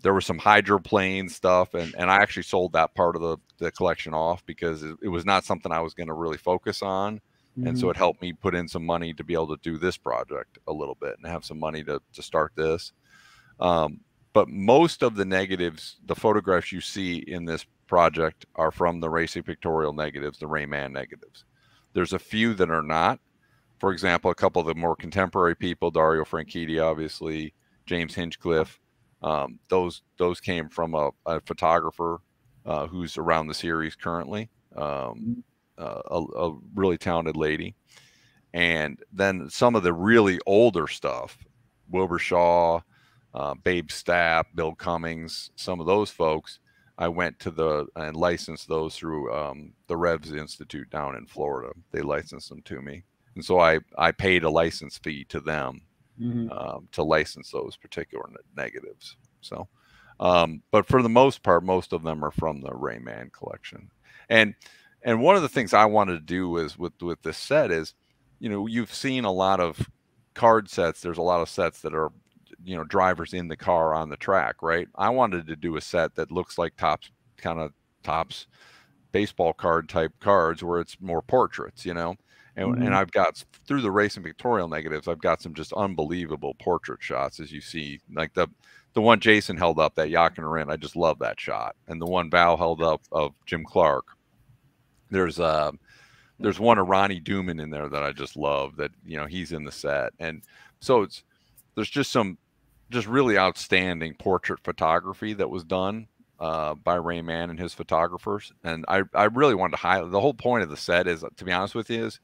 There was some hydroplane stuff, and I actually sold that part of the collection off because it was not something I was going to really focus on. And so it helped me put in some money to be able to do this project a little bit and have some money to start this. But most of the negatives, the photographs you see in this project are from the Racing Pictorial negatives, the Rayman negatives. There's a few that are not. For example, a couple of the more contemporary people, Dario Franchitti, obviously, James Hinchcliffe, those came from a photographer who's around the series currently, a really talented lady. And then some of the really older stuff, Wilbur Shaw, Babe Stapp, Bill Cummings, some of those folks, I went to and licensed those through the Revs Institute down in Florida. They licensed them to me. And so I paid a license fee to them to license those particular negatives. So, but for the most part, most of them are from the Rayman collection. And one of the things I wanted to do is with this set is, you know, you've seen a lot of card sets. There's a lot of sets that are, you know, drivers in the car on the track, right? I wanted to do a set that looks like Topps baseball card type cards where it's more portraits, you know. And I've got, through the Racing Pictorial negatives, I've got some just unbelievable portrait shots, as you see, like the one Jason held up, that Jochen Rindt. I just love that shot. And the one Val held up of Jim Clark. There's one of Ronnie Duman in there that I just love, that, you know, he's in the set. And so there's just some really outstanding portrait photography that was done by Rayman and his photographers. And I really wanted to highlight, the whole point of the set is, to be honest with you, is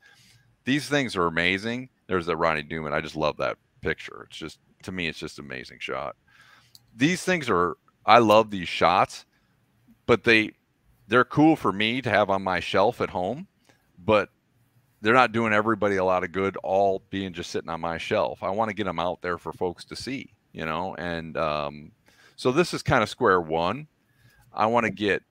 these things are amazing. There's that Ronnie Duman. I just love that picture. It's just, to me, it's just an amazing shot. These things are, I love these shots, but they're cool for me to have on my shelf at home, but they're not doing everybody a lot of good, all being just sitting on my shelf. I want to get them out there for folks to see, you know? And so this is kind of square one. I want to get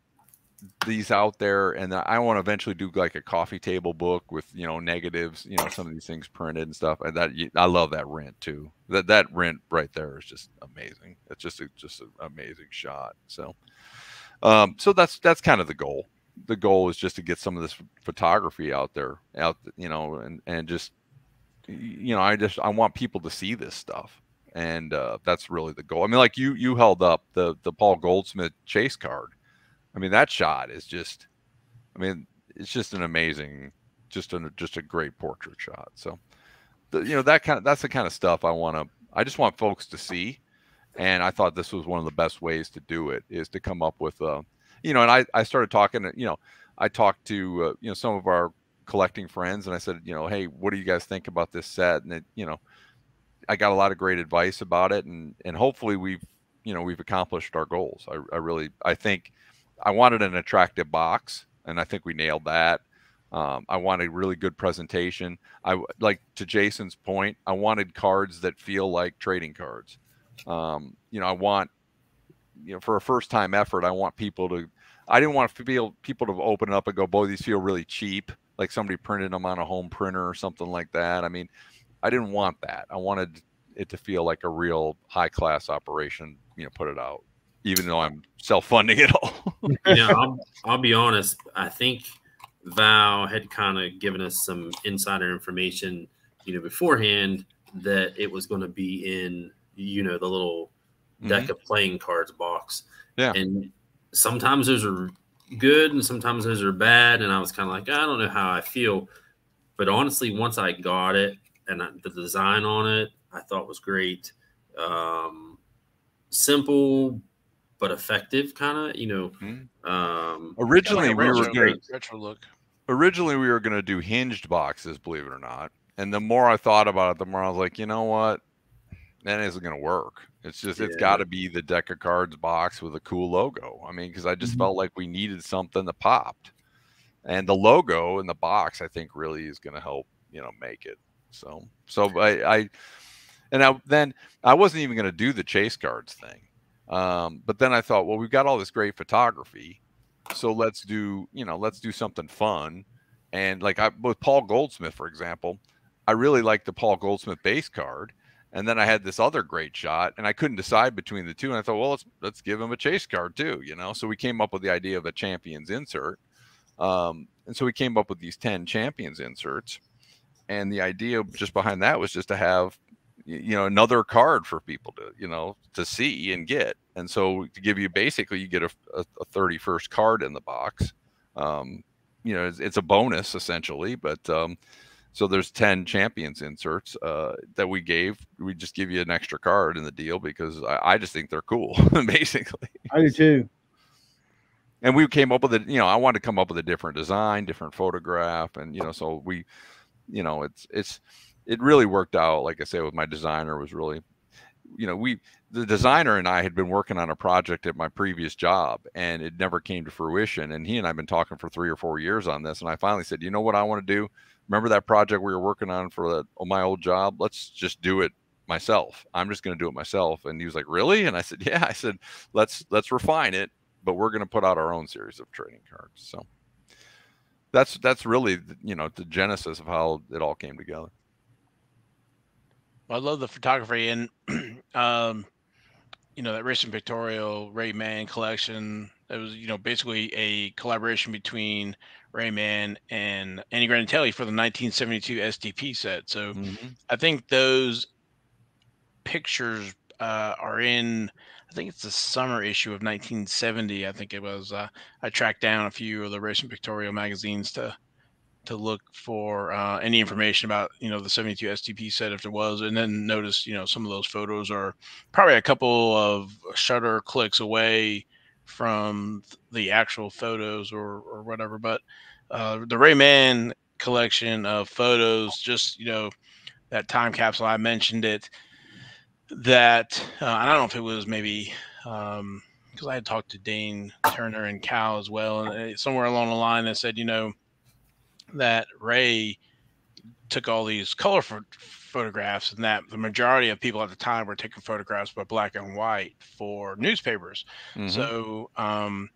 these out there, and I want to eventually do like a coffee table book with, you know, negatives, you know, some of these things printed and stuff. And I love that Rindt too. That Rindt right there is just amazing. It's just an amazing shot. So, so that's kind of the goal. The goal is just to get some of this photography out there, you know, and just, you know, I want people to see this stuff. And that's really the goal. I mean, like you held up the Paul Goldsmith chase card. I mean, that shot is just, I mean, it's just an amazing, just a great portrait shot. So, you know, that's the kind of stuff I just want folks to see. And I thought this was one of the best ways to do it, is to come up with, you know, and I started talking, you know, I talked to, you know, some of our collecting friends, and I said, you know, hey, what do you guys think about this set? And you know, I got a lot of great advice about it, and hopefully we've accomplished our goals. I think I wanted an attractive box, and I think we nailed that. I wanted really good presentation. Like, to Jason's point, I wanted cards that feel like trading cards. You know, I want, you know, for a first time effort, I didn't want people to open it up and go, boy, these feel really cheap, like somebody printed them on a home printer or something like that. I mean, I didn't want that. I wanted it to feel like a real high class operation, you know, put it out, even though I'm self-funding it all. Yeah, I'll be honest. I think Val had kind of given us some insider information, you know, beforehand, that it was going to be in, you know, the little deck of playing cards box. Yeah. And sometimes those are good and sometimes those are bad. And I was kind of like, I don't know how I feel. But honestly, once I got it, and the design on it, I thought was great. Simple but effective, kind of, you know. Originally we were gonna do hinged boxes, believe it or not. And the more I thought about it, the more I was like, you know what, that isn't gonna work. It's just, it's got to be the deck of cards box with a cool logo. I mean, because I just felt like we needed something that popped, and the logo in the box, I think, really is going to help, make it. So then I wasn't even going to do the chase cards thing. But then I thought, well, we've got all this great photography, so let's do something fun. And like with Paul Goldsmith, for example, I really liked the Paul Goldsmith base card. And then I had this other great shot, and I couldn't decide between the two. And I thought, well, let's give him a chase card too, So we came up with the idea of a champions insert. And so we came up with these 10 champions inserts. And the idea just behind that was just to have, another card for people to see and get. And so to give you, basically, you get a 31st card in the box. It's a bonus essentially, but so there's 10 champions inserts that we just give you an extra card in the deal because I just think they're cool, basically. I do too. And we came up with it. I wanted to come up with a different design, different photograph. And, so we, it really worked out. Like I say, with my designer was really, the designer and I had been working on a project at my previous job, and it never came to fruition. And he and I have been talking for 3 or 4 years on this. And I finally said, you know what I want to do? Remember that project we were working on for my old job? Let's just do it myself. I'm just going to do it myself. And he was like, really? And I said, yeah. I said, let's refine it, but we're going to put out our own series of trading cards. So that's really, the genesis of how it all came together. Well, I love the photography, and that Racing Pictorial Rayman collection. It was, basically a collaboration between Rayman and Andy Granatelli for the 1972 STP set. So I think those pictures are in, I think it's the summer issue of 1970. I think it was. I tracked down a few of the Racing Pictorial magazines to look for any information about the 72 STP set if there was, and then notice some of those photos are probably a couple of shutter clicks away from the actual photos or whatever. But the Rayman collection of photos, just that time capsule, I mentioned it, that I don't know if it was maybe because I had talked to Dane Turner and Cal as well, and somewhere along the line they said that Ray took all these color photographs, and that the majority of people at the time were taking photographs by black and white for newspapers. So, when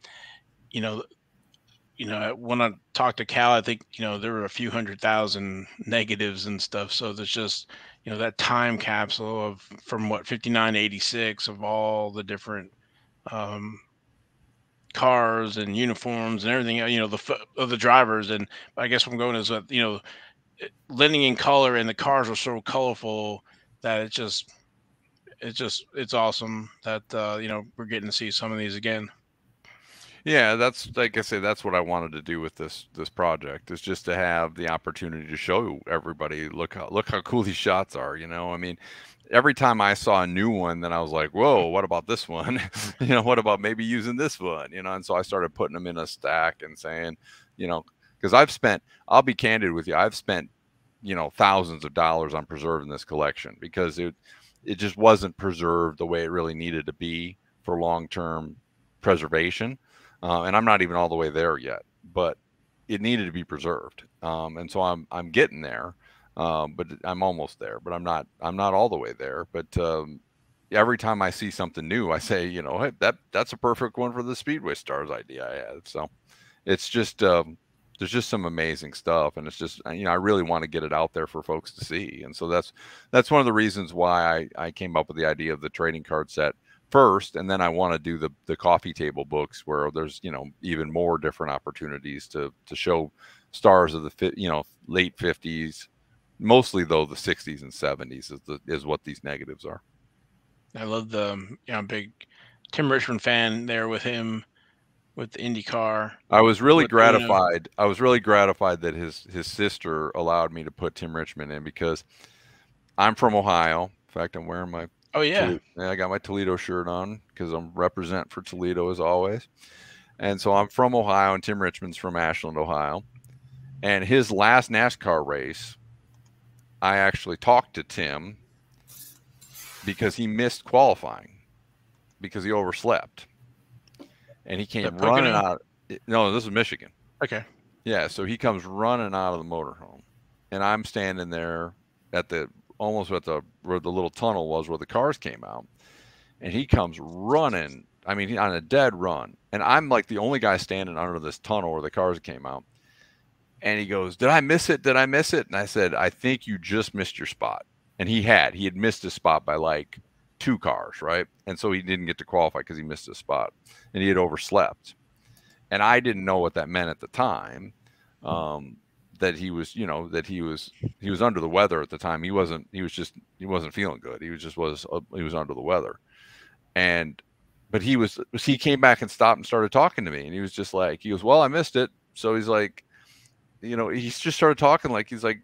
I talked to Cal, I think, there were a few 100,000 negatives and stuff. So there's just, that time capsule from 59 to 86 of all the different, cars and uniforms and everything, of the drivers. And I guess what I'm going is that, blending in color, and the cars are so colorful that it's awesome that, we're getting to see some of these again. Yeah, that's, like I say, that's what I wanted to do with this project, is just to have the opportunity to show everybody, look how cool these shots are. I mean, every time I saw a new one, then I was like, whoa, what about this one? What about maybe using this one? And so I started putting them in a stack and saying, because I'll be candid with you, I've spent, thousands of dollars on preserving this collection, because it just wasn't preserved the way it really needed to be for long-term preservation. And I'm not even all the way there yet, but it needed to be preserved. And so I'm getting there. But I'm almost there, but I'm not all the way there. But every time I see something new, I say, hey, that's a perfect one for the Speedway Stars idea I had. So it's just, there's just some amazing stuff, and it's just, I really want to get it out there for folks to see. And so that's one of the reasons why I came up with the idea of the trading card set first, and then I want to do the coffee table books, where there's even more different opportunities to show stars of the late 50s. Mostly though the 60s and 70s is what these negatives are. I love I'm big Tim Richmond fan there with him with the IndyCar. I was really gratified. I was really gratified that his sister allowed me to put Tim Richmond in, because I'm from Ohio. In fact, I'm wearing my I got my Toledo shirt on because I'm represent for Toledo as always. And so I'm from Ohio, and Tim Richmond's from Ashland, Ohio. And his last NASCAR race, I actually talked to Tim because he missed qualifying because he overslept, and he came That running Pocono? out. No, this is Michigan. Okay. Yeah, so he comes running out of the motorhome, and I'm standing there at the almost at the where the little tunnel was where the cars came out, and he comes running. I mean, on a dead run, and I'm like the only guy standing under this tunnel where the cars came out. And he goes, "Did I miss it? Did I miss it?" And I said, "I think you just missed your spot." And he had missed his spot by like 2 cars, right? And so he didn't get to qualify because he missed his spot, and he had overslept. And I didn't know what that meant at the time. That he was, that he was under the weather at the time. He wasn't feeling good. He was under the weather. And but he came back and stopped and started talking to me, and he was just like, he goes, "Well, I missed it." So he's like, he just started talking like he's like,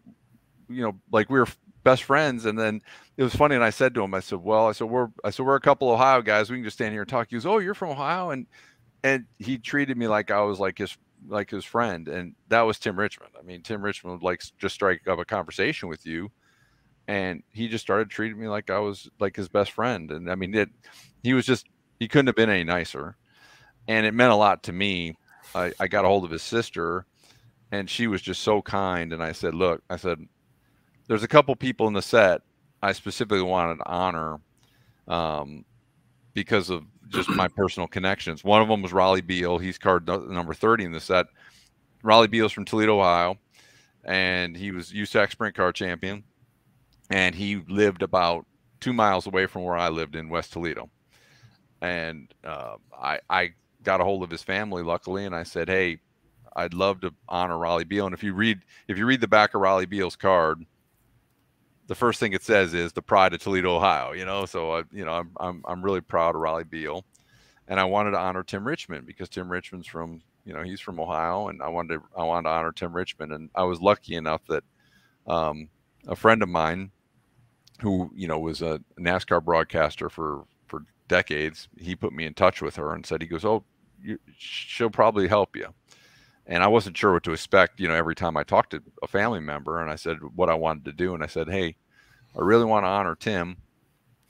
like we were best friends. And then it was funny. And I said to him, I said, we're a couple of Ohio guys. We can just stand here and talk. He goes, "Oh, you're from Ohio?" And he treated me like I was like his friend. And that was Tim Richmond. I mean, Tim Richmond would like just strike up a conversation with you. And he just started treating me like I was like his best friend. And I mean, he couldn't have been any nicer. And it meant a lot to me. I got a hold of his sister, and she was just so kind. And I said, "Look," I said, "there's a couple people in the set I specifically wanted to honor because of just my personal connections. One of them was Raleigh Beal. He's card number 30 in the set. Raleigh Beal's from Toledo, Ohio, and he was USAC Sprint Car champion. And he lived about 2 miles away from where I lived in West Toledo. And I got a hold of his family, luckily, and I said, "Hey, I'd love to honor Raleigh Beal." And if you read the back of Raleigh Beal's card, the first thing it says is the pride of Toledo, Ohio. So I'm really proud of Raleigh Beal, and I wanted to honor Tim Richmond because Tim Richmond's from he's from Ohio, and I wanted to honor Tim Richmond. And I was lucky enough that a friend of mine who was a NASCAR broadcaster for decades, he put me in touch with her and said, he goes, "Oh, she'll probably help you." And I wasn't sure what to expect, every time I talked to a family member. And I said what I wanted to do. And I said, "Hey, I really want to honor Tim.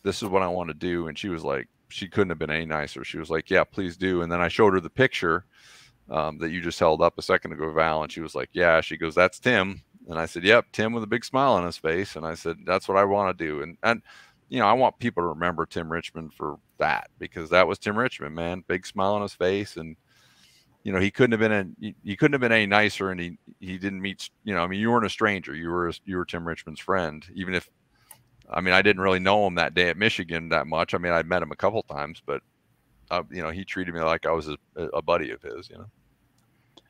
This is what I want to do." And she was like, she couldn't have been any nicer. She was like, "Yeah, please do." And then I showed her the picture that you just held up a second ago, Val. And she was like, "Yeah." She goes, "That's Tim." And I said, "Yep, Tim with a big smile on his face." And I said, "That's what I want to do." And I want people to remember Tim Richmond for that, because that was Tim Richmond, man. Big smile on his face. And he couldn't have been any nicer. And he didn't meet, you weren't a stranger. You were Tim Richmond's friend, even if, I didn't really know him that day at Michigan that much. I'd met him a couple times, but he treated me like I was a buddy of his.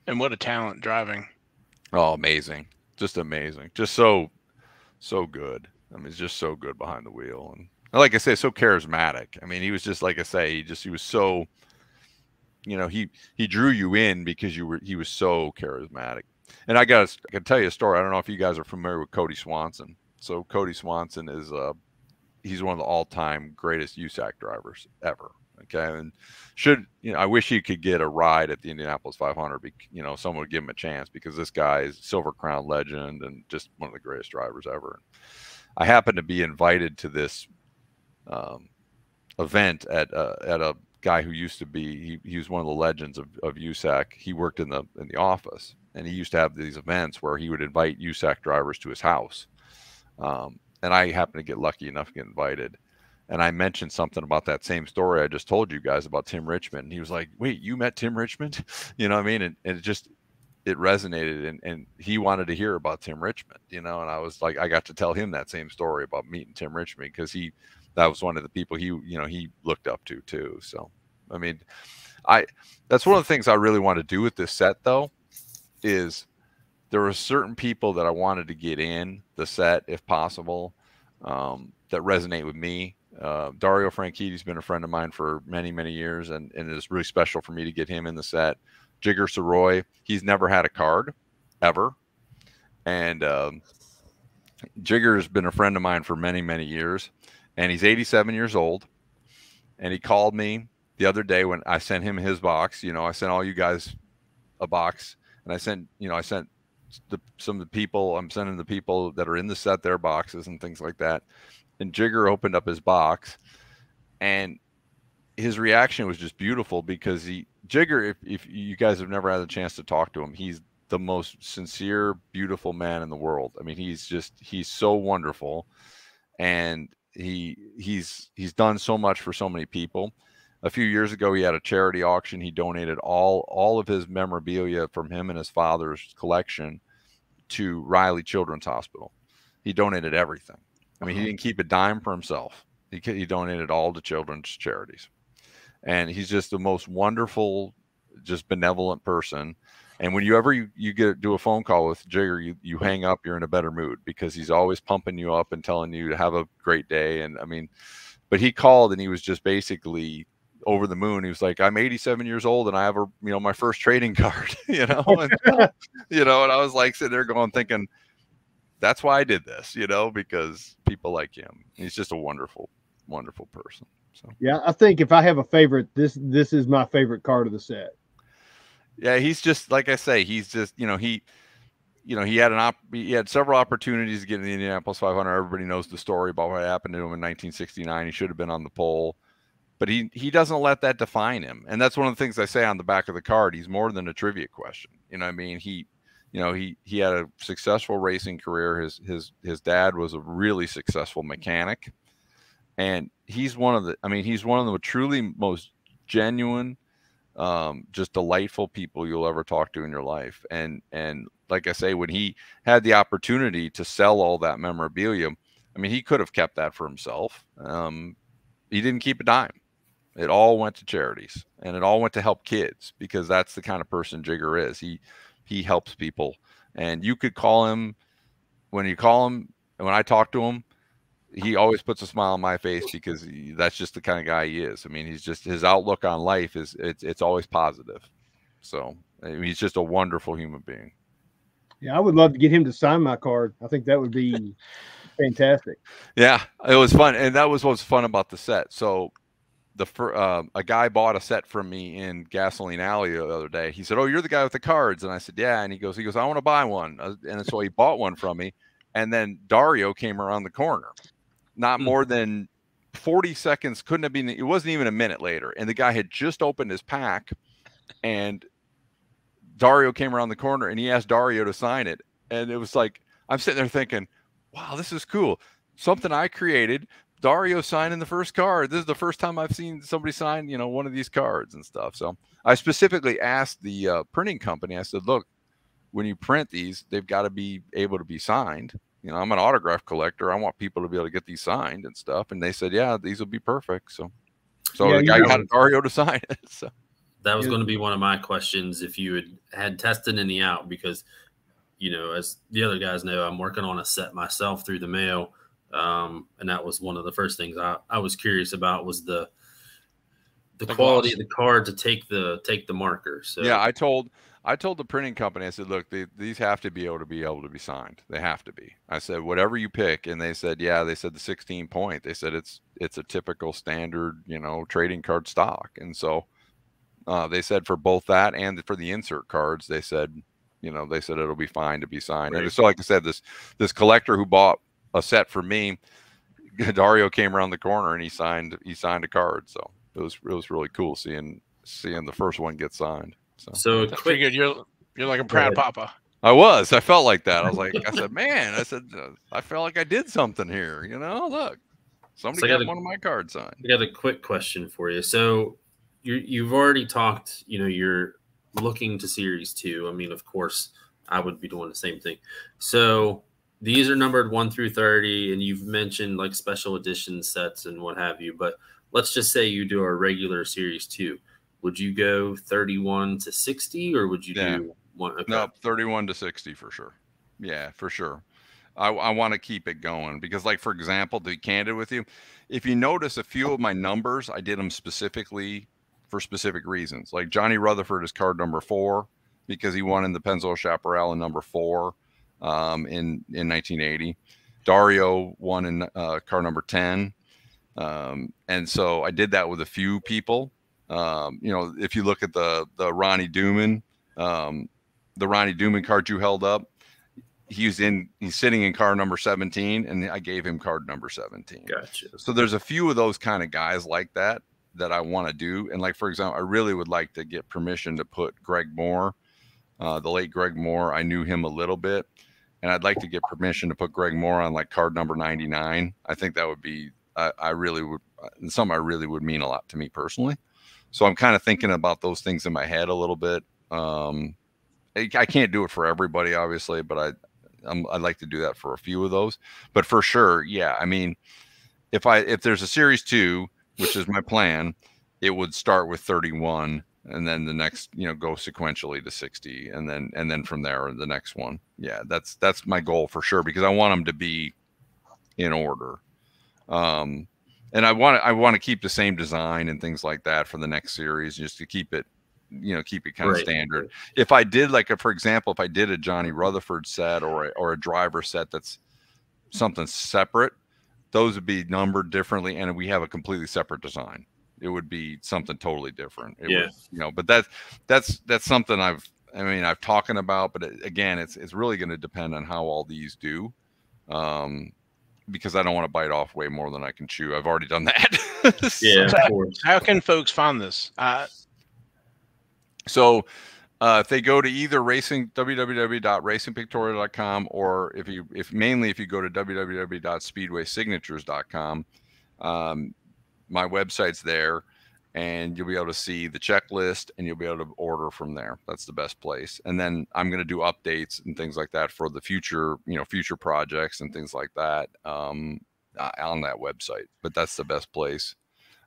And what a talent driving. Oh, amazing. Just amazing. Just so good. It's just so good behind the wheel. And like I say, so charismatic. He was just, like I say, he was so, he drew you in because he was so charismatic. And I can tell you a story. I don't know if you guys are familiar with Cody Swanson. So Cody Swanson is he's one of the all-time greatest USAC drivers ever. Okay, and I wish he could get a ride at the Indianapolis 500. Someone would give him a chance, because this guy is Silver Crown legend and just one of the greatest drivers ever. I happened to be invited to this event at a guy who used to be he was one of the legends of USAC. He worked in the office, and he used to have these events where he would invite USAC drivers to his house. And I happened to get lucky enough to get invited. And I mentioned something about that same story I just told you guys about Tim Richmond. And he was like, "Wait, you met Tim Richmond?" You know what I mean? And it resonated, and he wanted to hear about Tim Richmond, and I was like, I got to tell him that same story about meeting Tim Richmond, because that was one of the people he looked up to too. So, that's one of the things I really want to do with this set, though, is there were certain people that I wanted to get in the set if possible, that resonate with me. Dario Franchitti's been a friend of mine for many, many years, and it is really special for me to get him in the set. Jigger Soroy, he's never had a card ever. And Jigger has been a friend of mine for many, many years, and he's 87 years old. And he called me the other day when I sent him his box. I sent all you guys a box, and I sent some of the people, I'm sending the people that are in the set their boxes and things like that. and Jigger opened up his box, and his reaction was just beautiful because Jigger, if you guys have never had a chance to talk to him, he's the most sincere, beautiful man in the world. I mean, he's so wonderful, and he's done so much for so many people. A few years ago, he had a charity auction. He donated all of his memorabilia from him and his father's collection to Riley Children's Hospital. He donated everything. I mean, he didn't keep a dime for himself. He donated all to children's charities. And he's just the most wonderful, just benevolent person. And when you do a phone call with Jigger, you hang up, you're in a better mood because he's always pumping you up and telling you to have a great day. And I mean, but he called and he was just basically over the moon. He was like, I'm 87 years old and I have my first trading card, and, and I was like sitting there thinking, that's why I did this, because people like him. He's just a wonderful, wonderful person. So yeah, I think if I have a favorite, this is my favorite card of the set. Yeah, he's just, like I say, he's just, he had several opportunities to get in the Indianapolis 500. Everybody knows the story about what happened to him in 1969. He should have been on the pole, but he doesn't let that define him. And that's one of the things I say on the back of the card. He's more than a trivia question. I mean, he had a successful racing career. His dad was a really successful mechanic, and he's one of the truly most genuine, just delightful people you'll ever talk to in your life. And like I say, when he had the opportunity to sell all that memorabilia, I mean, he could have kept that for himself. He didn't keep a dime. It all went to charities, and it all went to help kids, because that's the kind of person Jigger is. He helps people, and you could call him when I talk to him, he always puts a smile on my face, because that's just the kind of guy he is. I mean, his outlook on life it's always positive. So I mean, he's just a wonderful human being. Yeah, I would love to get him to sign my card. I think that would be fantastic. Yeah, it was fun, and that was what's fun about the set. So a guy bought a set from me in Gasoline Alley the other day. He said, "Oh, you're the guy with the cards," and I said, "Yeah." And he goes, "I want to buy one," and so he bought one from me. And then Dario came around the corner. Not more than 40 seconds, couldn't have been, it wasn't even a minute later. And the guy had just opened his pack, and Dario came around the corner and he asked Dario to sign it. And it was like, I'm sitting there thinking, wow, this is cool. Something I created, Dario signing the first card. This is the first time I've seen somebody sign, one of these cards and stuff. So I specifically asked the printing company, I said, look, when you print these, they've got to be able to be signed. I'm an autograph collector. I want people to be able to get these signed and stuff. And they said, yeah, these will be perfect. So yeah, the guy got Dario to sign it. So that was going to be one of my questions, if you had tested any out, because, as the other guys know, I'm working on a set myself through the mail. And that was one of the first things I was curious about, was the quality of the card to take the marker. So yeah, I told the printing company, I said, look, these have to be able to be signed. They have to be. I said, whatever you pick. And they said, yeah, they said the 16 point. They said it's a typical standard, trading card stock. And so they said for both that and for the insert cards, they said it'll be fine to be signed. Right. And so, like I said, this collector who bought a set for me, Dario came around the corner and he signed a card. So it was really cool seeing the first one get signed. So quick, you're like a proud papa. I felt like that. I said, man, I felt like I did something here. Look, somebody got one of my cards signed. I got a quick question for you. So you've already talked, you're looking to Series 2. I mean, of course, I would be doing the same thing. So these are numbered 1 through 30, and you've mentioned like special edition sets and what have you. But let's just say you do a regular Series 2. Would you go 31 to 60, or would you do one? Okay. No, 31 to 60 for sure. Yeah, for sure. I want to keep it going because, like, for example, to be candid with you, if you notice a few of my numbers, I did them specifically for specific reasons. Like Johnny Rutherford is card number 4 because he won in the Pennzoil Chaparral in number 4 in 1980. Dario won in card number 10. And so I did that with a few people. If you look at the Ronnie Duman card you held up, he's sitting in car number 17, and I gave him card number 17. Gotcha. So there's a few of those kind of guys like that I want to do. And like, for example, I really would like to get permission to put Greg Moore, the late Greg Moore. I knew him a little bit, and I'd like to get permission to put Greg Moore on like card number 99. I think that would be, I really would, something I really would mean a lot to me personally. So I'm kind of thinking about those things in my head a little bit. I can't do it for everybody, obviously, but I'd like to do that for a few of those. But for sure, yeah. I mean, if there's a Series 2, which is my plan, it would start with 31, and then the next, go sequentially to 60, and then from there the next one. Yeah, that's my goal for sure, because I want them to be in order. And I want to keep the same design and things like that for the next series, just to keep it kind of standard. If I did, for example, if I did a Johnny Rutherford set or a driver set that's something separate, those would be numbered differently, and we have a completely separate design. It would be something totally different. But that's something I've talking about, but again, it's really going to depend on how all these do. Because I don't want to bite off way more than I can chew.Ve already done that. Yeah, of course. How can folks find this? So if they go to either www.racingpictorial.com, or if you go to www.speedwaysignatures.com, my website's there, and you'll be able to see the checklist, and you'll be able to order from there. That's the best place. And then I'm going to do updates and things like that for the future, future projects and things like that on that website. But that's the best place.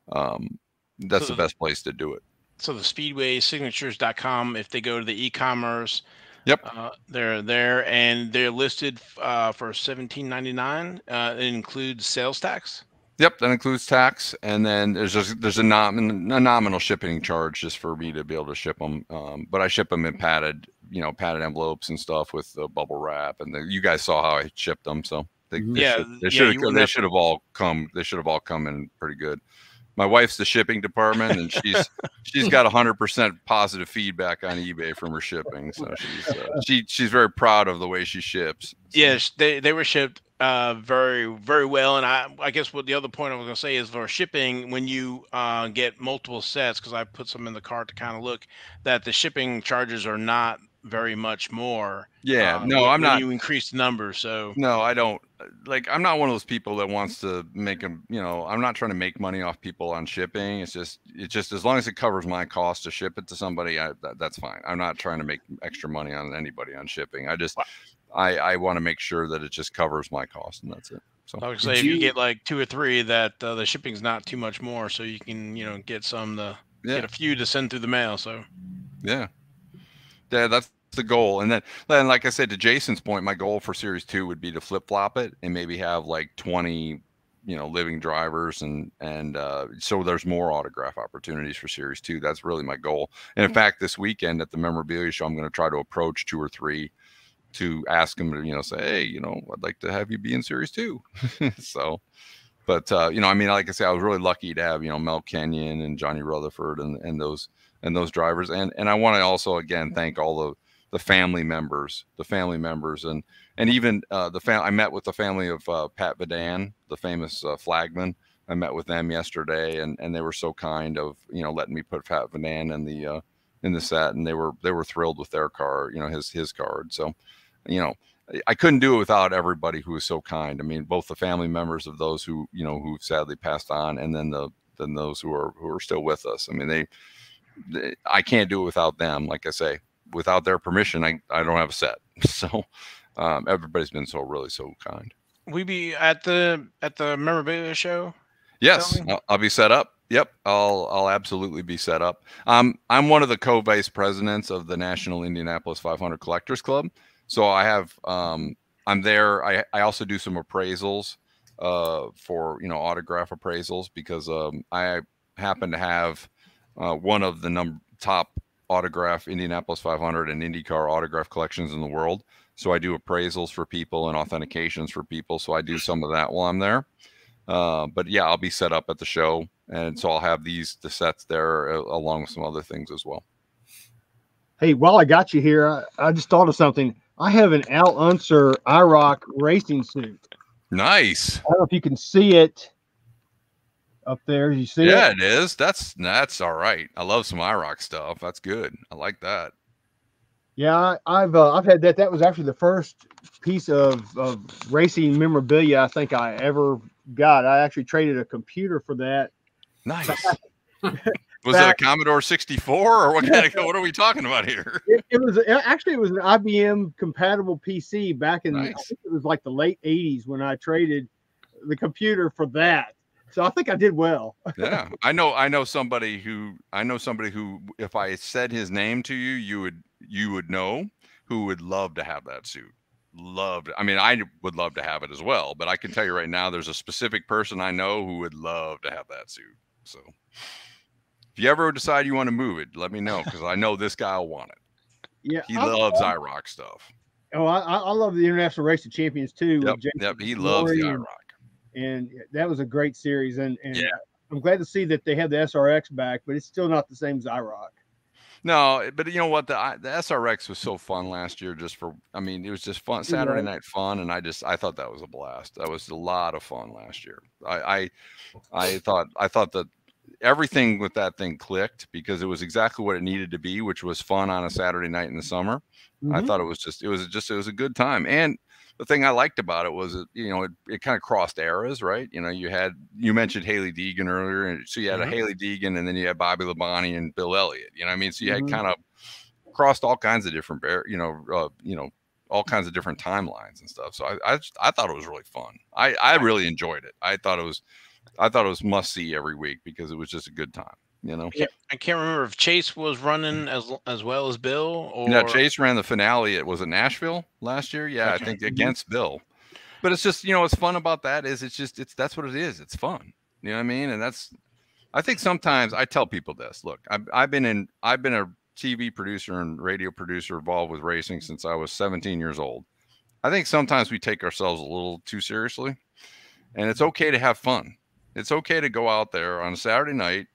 That's the best place to do it. So the speedwaysignatures.com, if they go to the e-commerce, yep, they're there, and they're listed for $17.99. It includes sales tax. Yep, that includes tax, and then there's a nominal shipping charge just for me to be able to ship them. But I ship them in padded envelopes and stuff with bubble wrap, and you guys saw how I shipped them, so they should have all come in pretty good. My wife's the shipping department, and she's got 100% positive feedback on eBay from her shipping. So she's very proud of the way she ships. So. Yes, they were shipped very, very well. And I guess what the other point I was going to say is, for shipping, when you get multiple sets, because I put some in the cart to kind of look, that the shipping charges are not very much more. Yeah, no, I'm not. You increase the number, so no, I don't. I'm not one of those people that wants to make them. I'm not trying to make money off people on shipping. It's just as long as it covers my cost to ship it to somebody, that's fine. I'm not trying to make extra money on anybody on shipping. I want to make sure that it just covers my cost, and that's it. So I would say if you get like 2 or 3, that the shipping's not too much more, so you can get some to get a few to send through the mail. So yeah, that's the goal. And then like I said, to Jason's point, my goal for Series 2 would be to flip-flop it and maybe have like 20 living drivers, and so there's more autograph opportunities for Series 2. That's really my goal. And in fact, this weekend at the memorabilia show, I'm going to try to approach 2 or 3 to ask them to say, hey, I'd like to have you be in Series 2. So but like I said, I was really lucky to have Mel Kenyon and Johnny Rutherford and those drivers, and I want to also again thank all the family members, and even I met with the family of Pat Vadan, the famous flagman. I met with them yesterday, and they were so kind of letting me put Pat Vadan in the set, and they were thrilled with their car, his card. So I couldn't do it without everybody who was so kind. I mean, both the family members of those who who sadly passed on, and then those who are still with us. I mean, I can't do it without them. Like I say, without their permission, I don't have a set. So everybody's been so kind. We be at the memorabilia show? Yes, I'll be set up. Yep, I'll absolutely be set up. I'm one of the co-vice presidents of the National Indianapolis 500 Collectors Club. So I have I'm there. I also do some appraisals for autograph appraisals, because I happen to have one of the top autograph Indianapolis 500 and IndyCar autograph collections in the world. So I do appraisals for people and authentications for people. So I do some of that while I'm there. But yeah, I'll be set up at the show, and so I'll have the sets there along with some other things as well. Hey, while I got you here, I just thought of something. I have an Al Unser IROC racing suit. Nice. I don't know if you can see it up there. You see Yeah, it? it is. That's all right. I love some IROC stuff. That's good. I like that. Yeah, I've had that. That was actually the first piece of racing memorabilia I think I ever got. I actually traded a computer for that. Nice. Was it a Commodore 64 or what kind of? What are we talking about here? It was actually an IBM compatible PC back in I think it was like the late '80s when I traded the computer for that. So I think I did well. Yeah, I know somebody who if I said his name to you, you would know, who would love to have that suit. Loved. I mean, I would love to have it as well, but I can tell you right now, there's a specific person I know who would love to have that suit. So if you ever decide you want to move it, let me know, because I know this guy will want it. Yeah, he loves IROC stuff. Oh, I love the International Racing Champions too. Yep, he loves the IROC. And that was a great series. And yeah, I'm glad to see that they have the SRX back, but it's still not the same as IROC. No, but you know what? The SRX was so fun last year. It was just fun, Saturday night fun, and I thought that was a blast. That was a lot of fun last year. I thought that everything with that thing clicked, because it was exactly what it needed to be, which was fun on a Saturday night in the summer. I thought it was a good time. And the thing I liked about it was, it kind of crossed eras, right? You mentioned Haley Deegan earlier, and so you had a Haley Deegan, and then you had Bobby Labonte and Bill Elliott. You know what I mean? So you had kind of crossed all kinds of different, all kinds of different timelines and stuff. So I thought it was really fun. I really enjoyed it. I thought it was must see every week, because it was just a good time. I can't remember if Chase was running as well as Bill. Or... Yeah, Chase ran the finale. Was it Nashville last year? Yeah, I think against Bill. But it's just, what's fun about that is that's what it is. It's fun. You know what I mean? And I think sometimes I tell people this. Look, I've been a TV producer and radio producer involved with racing since I was 17 years old. I think sometimes we take ourselves a little too seriously, and it's okay to have fun. It's okay to go out there on a Saturday night,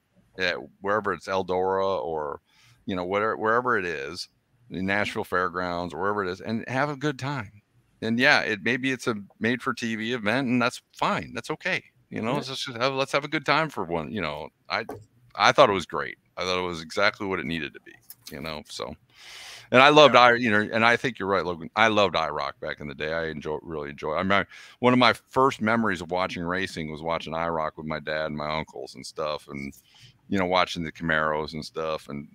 wherever it's Eldora or, wherever it is, the Nashville Fairgrounds or wherever it is, and have a good time. And yeah, maybe it's a made for TV event, and that's fine. That's okay. Let's have a good time for one. I thought it was great. I thought it was exactly what it needed to be. So, and I loved and I think you're right, Logan. I loved IROC back in the day. I really enjoy. I remember one of my first memories of watching racing was watching IROC with my dad and my uncles and stuff, and watching the Camaros and stuff. And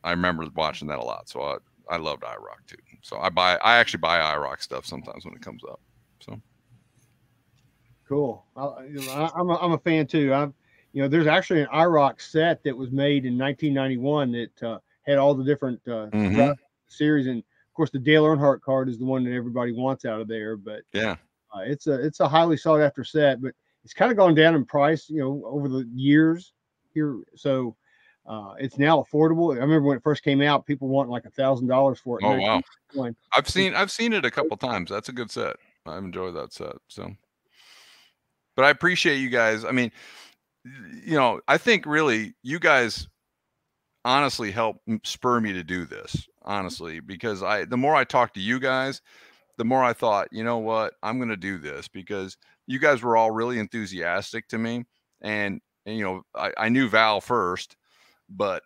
I remember watching that a lot. So I loved IROC too. So I actually buy IROC stuff sometimes when it comes up. So cool. I'm a fan too. There's actually an IROC set that was made in 1991 that had all the different series, and of course the Dale Earnhardt card is the one that everybody wants out of there. But yeah, it's a highly sought after set, but it's kind of gone down in price, over the years here. So it's now affordable. I remember when it first came out, people want like $1,000 for it. Oh wow! I've seen it a couple times. That's a good set. I've enjoyed that set. So, but I appreciate you guys. I mean, I think really you guys honestly help spur me to do this, honestly, because the more I talk to you guys, the more I thought, you know what, I'm going to do this, because you guys were all really enthusiastic to me. And I knew Val first, but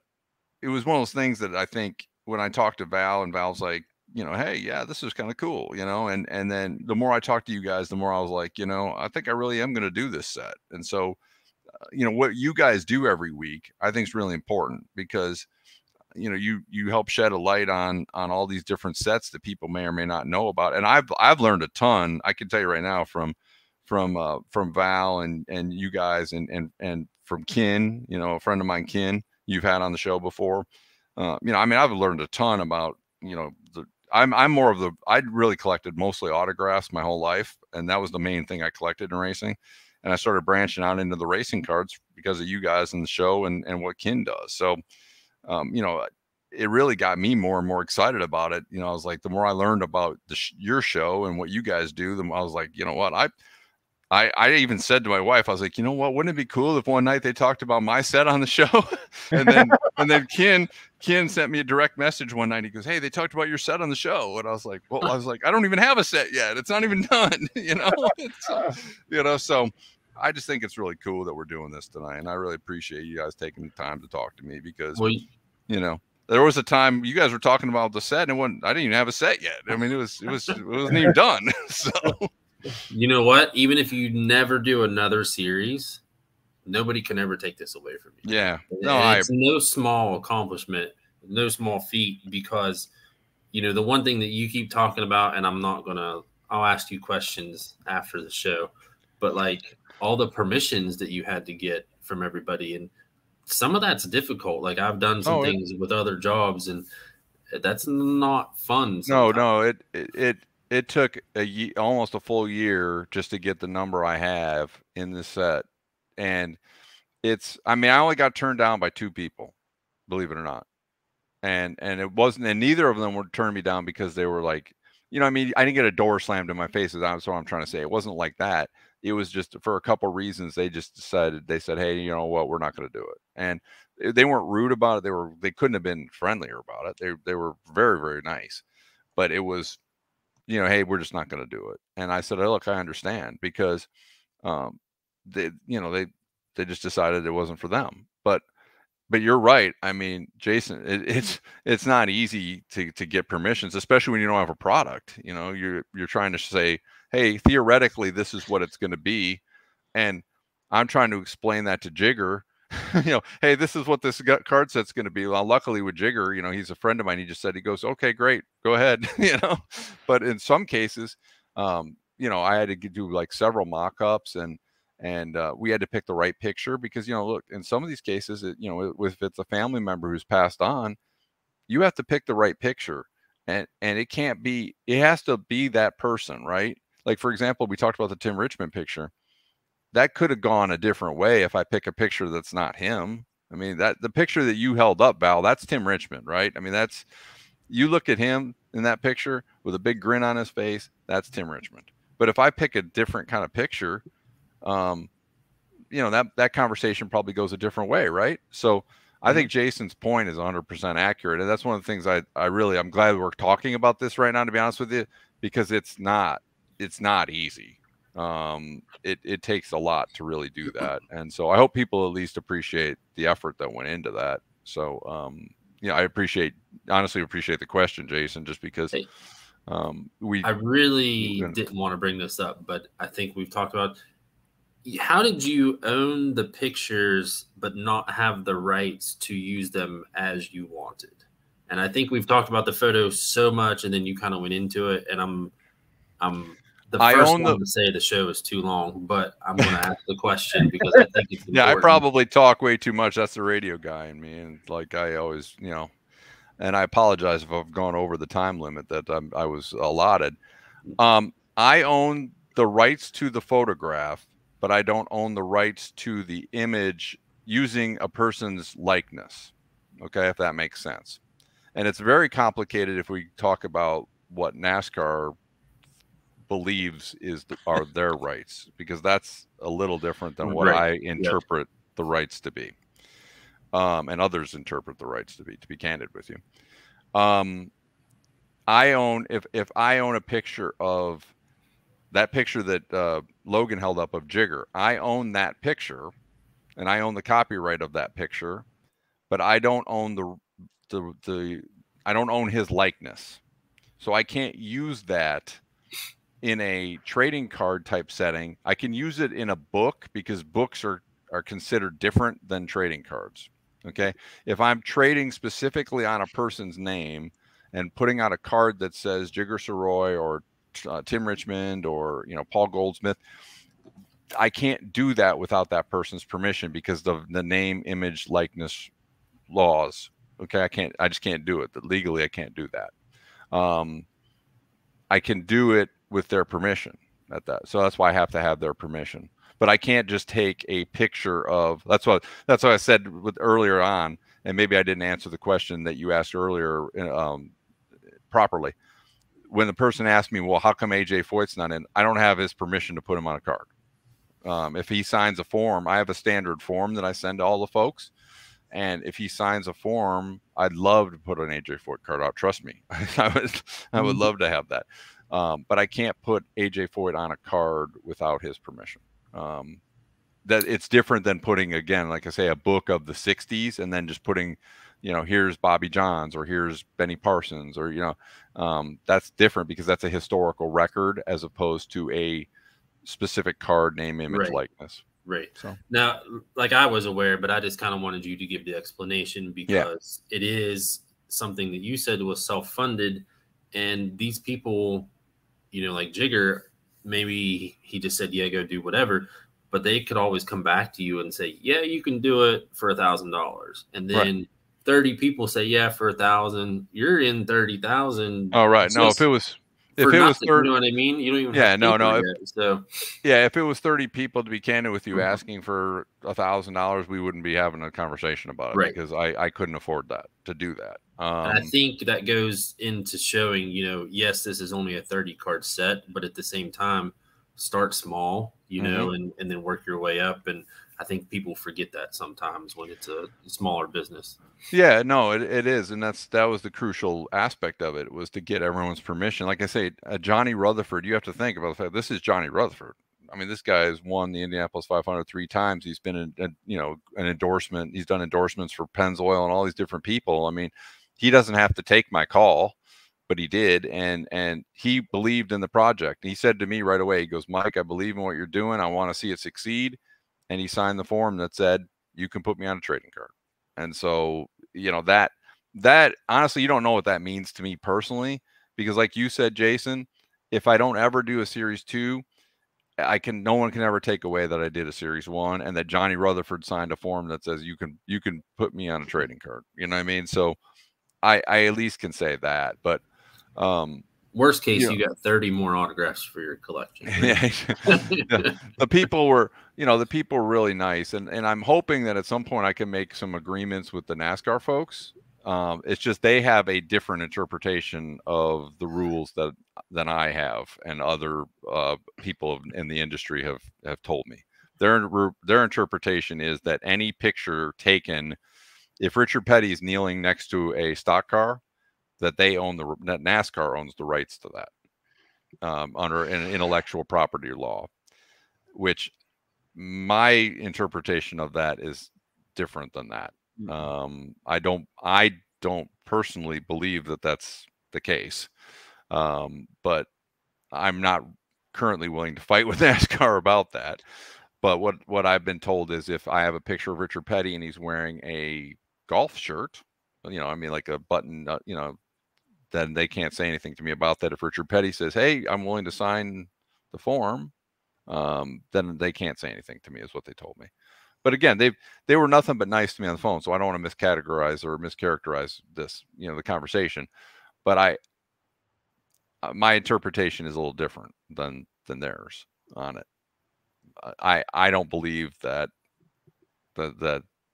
it was one of those things that I think when I talked to Val, and Val's like, hey, yeah, this is kind of cool, and then the more I talked to you guys, the more I was like, I think I really am going to do this set. And so, what you guys do every week, I think is really important, because, you help shed a light on all these different sets that people may or may not know about. And I've learned a ton. I can tell you right now from Val and you guys and from Ken, a friend of mine, Ken, you've had on the show before. I've learned a ton about, I'm more of I really collected mostly autographs my whole life. And that was the main thing I collected in racing. And I started branching out into the racing cards because of you guys in the show and what Ken does. So, it really got me more and more excited about it. I was like, the more I learned about your show and what you guys do, the more I was like, you know what, I even said to my wife, I was like, you know what, wouldn't it be cool if one night they talked about my set on the show? and then Ken sent me a direct message one night. He goes, hey, they talked about your set on the show. And I was like, well, I don't even have a set yet. It's not even done. So I just think it's really cool that we're doing this tonight. And I really appreciate you guys taking the time to talk to me because, there was a time you guys were talking about the set and I didn't even have a set yet. I mean, it wasn't even done. So. You know what? Even if you never do another series, nobody can ever take this away from you. Yeah. It's no small accomplishment, no small feat, because, the one thing that you keep talking about, and I'll ask you questions after the show, but like all the permissions that you had to get from everybody, and some of that's difficult. Like I've done some things with other jobs, and that's not fun sometimes. No, it took almost a full year just to get the number I have in the set. And I only got turned down by 2 people, believe it or not. And it wasn't, and neither of them would turn me down because they were like, I didn't get a door slammed in my face. That's what I'm trying to say. It wasn't like that. It was just for a couple of reasons. They said, hey, you know what, we're not going to do it. And they weren't rude about it. They couldn't have been friendlier about it. They were very, very nice, but it was, hey, we're just not going to do it. And I said, oh, look, I understand, because they just decided it wasn't for them. But you're right. I mean, Jason, it's not easy to get permissions, especially when you don't have a product. You're trying to say, hey, theoretically, this is what it's going to be. And I'm trying to explain that to Jigger, hey, this is what this card set's going to be. Well, luckily with Jigger, he said, he goes, okay, great, go ahead. But in some cases, I had to do like several mock-ups and we had to pick the right picture because, look, in some of these cases, if it's a family member who's passed on, you have to pick the right picture, and it has to be that person, right? Like, for example, we talked about the Tim Richmond picture. That could have gone a different way if I pick a picture that's not him. That the picture that you held up, Val, that's Tim Richmond, right? You look at him in that picture with a big grin on his face, that's Tim Richmond. But if I pick a different kind of picture, that conversation probably goes a different way, right? So I think Jason's point is 100% accurate. And that's one of the things I'm glad we're talking about this right now, to be honest with you, because it's not easy. It takes a lot to really do that. And so I hope people at least appreciate the effort that went into that. So, I honestly appreciate the question, Jason, just because I really didn't want to bring this up, but I think we've talked about, how did you own the pictures but not have the rights to use them as you wanted? And I think we've talked about the photos so much, and then you kind of went into it, and I'm the first one to say the show is too long, but I'm going to ask the question because I think it's important. Yeah, I probably talk way too much. That's the radio guy in me. And like I always, and I apologize if I've gone over the time limit that I was allotted. I own the rights to the photograph, but I don't own the rights to the image using a person's likeness. Okay, if that makes sense. And it's very complicated if we talk about what NASCAR believes are their rights, because that's a little different than what I interpret the rights to be, and others interpret the rights to be candid with you. I own, if I own a picture of that picture that Logan held up of Jigger, I own that picture and I own the copyright of that picture, but I don't own I don't own his likeness. So I can't use that in a trading card type setting. I can use it in a book because books are considered different than trading cards. Okay. If I'm trading specifically on a person's name and putting out a card that says Jigger Soroy or Tim Richmond or, Paul Goldsmith, I can't do that without that person's permission because of the name, image, likeness laws. Okay. I just can't do it. Legally, I can't do that. I can do it with their permission at that. So that's why I have to have their permission. But I can't just take a picture of, that's what I said earlier on, and maybe I didn't answer the question that you asked earlier properly. When the person asked me, well, how come AJ Foyt's not in? I don't have his permission to put him on a card. If he signs a form, I have a standard form that I send to all the folks. And if he signs a form, I'd love to put an AJ Foyt card out. Trust me, I would love to have that. But I can't put AJ Foyt on a card without his permission. That it's different than putting, again, like I say, a book of the 60s and then just putting, here's Bobby Johns or here's Benny Parsons or, that's different because that's a historical record as opposed to a specific card, name, image, likeness. Right. So now, like I was aware, but I just kind of wanted you to give the explanation because it is something that you said was self-funded, and these people, like Jigger, maybe he just said, yeah, go do whatever, but they could always come back to you and say, yeah, you can do it for $1,000. And then 30 people say, yeah, for 1,000, you're in 30,000. Oh, right. No, if it was 30, you know what I mean? You don't even have if it was 30 people, to be candid with you, asking for $1,000, we wouldn't be having a conversation about it because I couldn't afford to do that. And I think that goes into showing, yes, this is only a 30 card set, but at the same time, start small, and then work your way up. And I think people forget that sometimes when it's a smaller business. Yeah, no, it is. And that was the crucial aspect of it, was to get everyone's permission. Like I say, Johnny Rutherford, you have to think about the fact this is Johnny Rutherford. I mean, this guy has won the Indianapolis 500 3 times. He's been an endorsement. He's done endorsements for Pennzoil and all these different people. I mean, he doesn't have to take my call, but he did. And he believed in the project. He said to me right away, he goes, Mike, I believe in what you're doing. I want to see it succeed. And he signed the form that said, you can put me on a trading card. And so, that honestly, you don't know what that means to me personally, because like you said, Jason, if I don't ever do a series 2, no one can ever take away that I did a series 1 and that Johnny Rutherford signed a form that says you can put me on a trading card. You know what I mean? So I at least can say that, but, worst case, you got 30 more autographs for your collection. The people were really nice. And I'm hoping that at some point I can make some agreements with the NASCAR folks. It's just, they have a different interpretation of the rules than I have. And other people in the industry have told me their interpretation is that any picture taken, if Richard Petty is kneeling next to a stock car, that that NASCAR owns the rights to that under an intellectual property law, which my interpretation of that is different than that. I don't personally believe that that's the case, but I'm not currently willing to fight with NASCAR about that. But what I've been told is if I have a picture of Richard Petty and he's wearing a golf shirt, like a button, then they can't say anything to me about that. If Richard Petty says, hey, I'm willing to sign the form, then they can't say anything to me, is what they told me. But again, they were nothing but nice to me on the phone, so I don't want to mischaracterize this, the conversation. But my interpretation is a little different than theirs on it. I don't believe that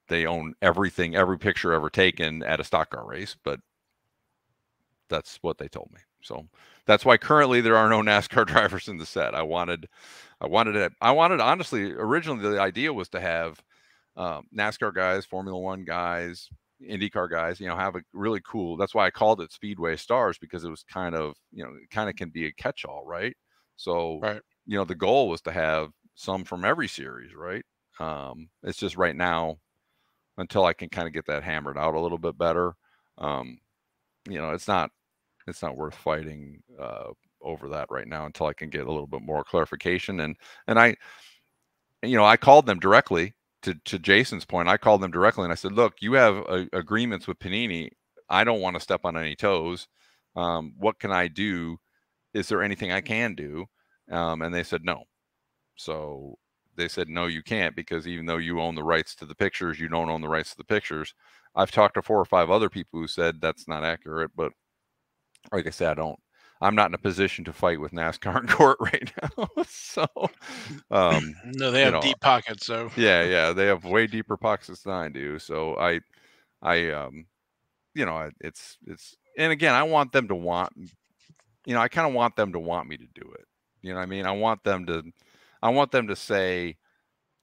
they own everything, every picture ever taken at a stock car race, but that's what they told me. So that's why currently there are no NASCAR drivers in the set. I wanted honestly, originally the idea was to have NASCAR guys, Formula One guys, IndyCar guys, have a really cool, that's why I called it Speedway Stars, because it was kind of can be a catch-all, right? So, the goal was to have some from every series, right? It's just right now, until I can kind of get that hammered out a little bit better, it's not worth fighting over that right now until I can get a little bit more clarification. And I called them directly to Jason's point. I called them directly and I said, look, you have agreements with Panini. I don't want to step on any toes. What can I do? Is there anything I can do? And they said no. So they said, no, you can't, because even though you own the rights to the pictures, you don't own the rights to the pictures. I've talked to 4 or 5 other people who said that's not accurate, but like I said, I'm not in a position to fight with NASCAR in court right now. So, no, they have deep pockets. So yeah, they have way deeper pockets than I do. So it's, and again, I want them to I kind of want them to want me to do it. You know what I mean? I want them to I want them to say,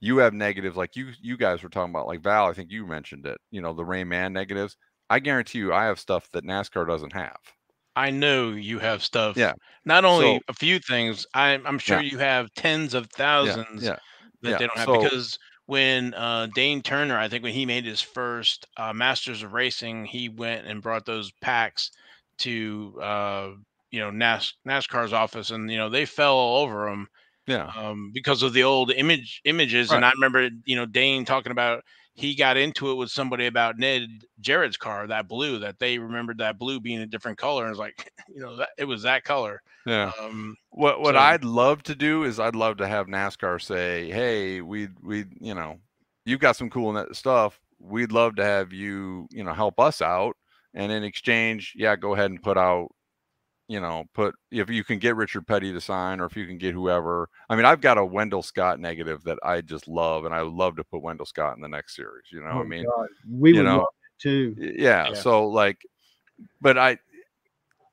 you have negatives like you guys were talking about, like Val, I think you mentioned it, you know, the Rain Man negatives. I guarantee you I have stuff that NASCAR doesn't have. I know you have stuff. Yeah. Not only So a few things, I'm sure yeah, you have tens of yeah, thousands yeah, that yeah. they don't have, So because when Dane Turner, I think when he made his first Masters of Racing, he went and brought those packs to NASCAR's office, and they fell all over them yeah, because of the old images. And right. I remember, Dane talking about he got into it with somebody about Ned Jarrett's car, that blue, that they remembered that blue being a different color. And it's like, that it was that color. Yeah. Um, What so, I'd love to do is I'd love to have NASCAR say, "Hey, we you know, you've got some cool stuff. We'd love to have you, you know, help us out, and in exchange, yeah, go ahead and put out, you know, put if you can get Richard Petty to sign, or if you can get whoever. I mean, I've got a Wendell Scott negative that I just love, and I would love to put Wendell Scott in the next series. You know, I Oh mean, God, we you would know, love it too. yeah. yeah. So like, but I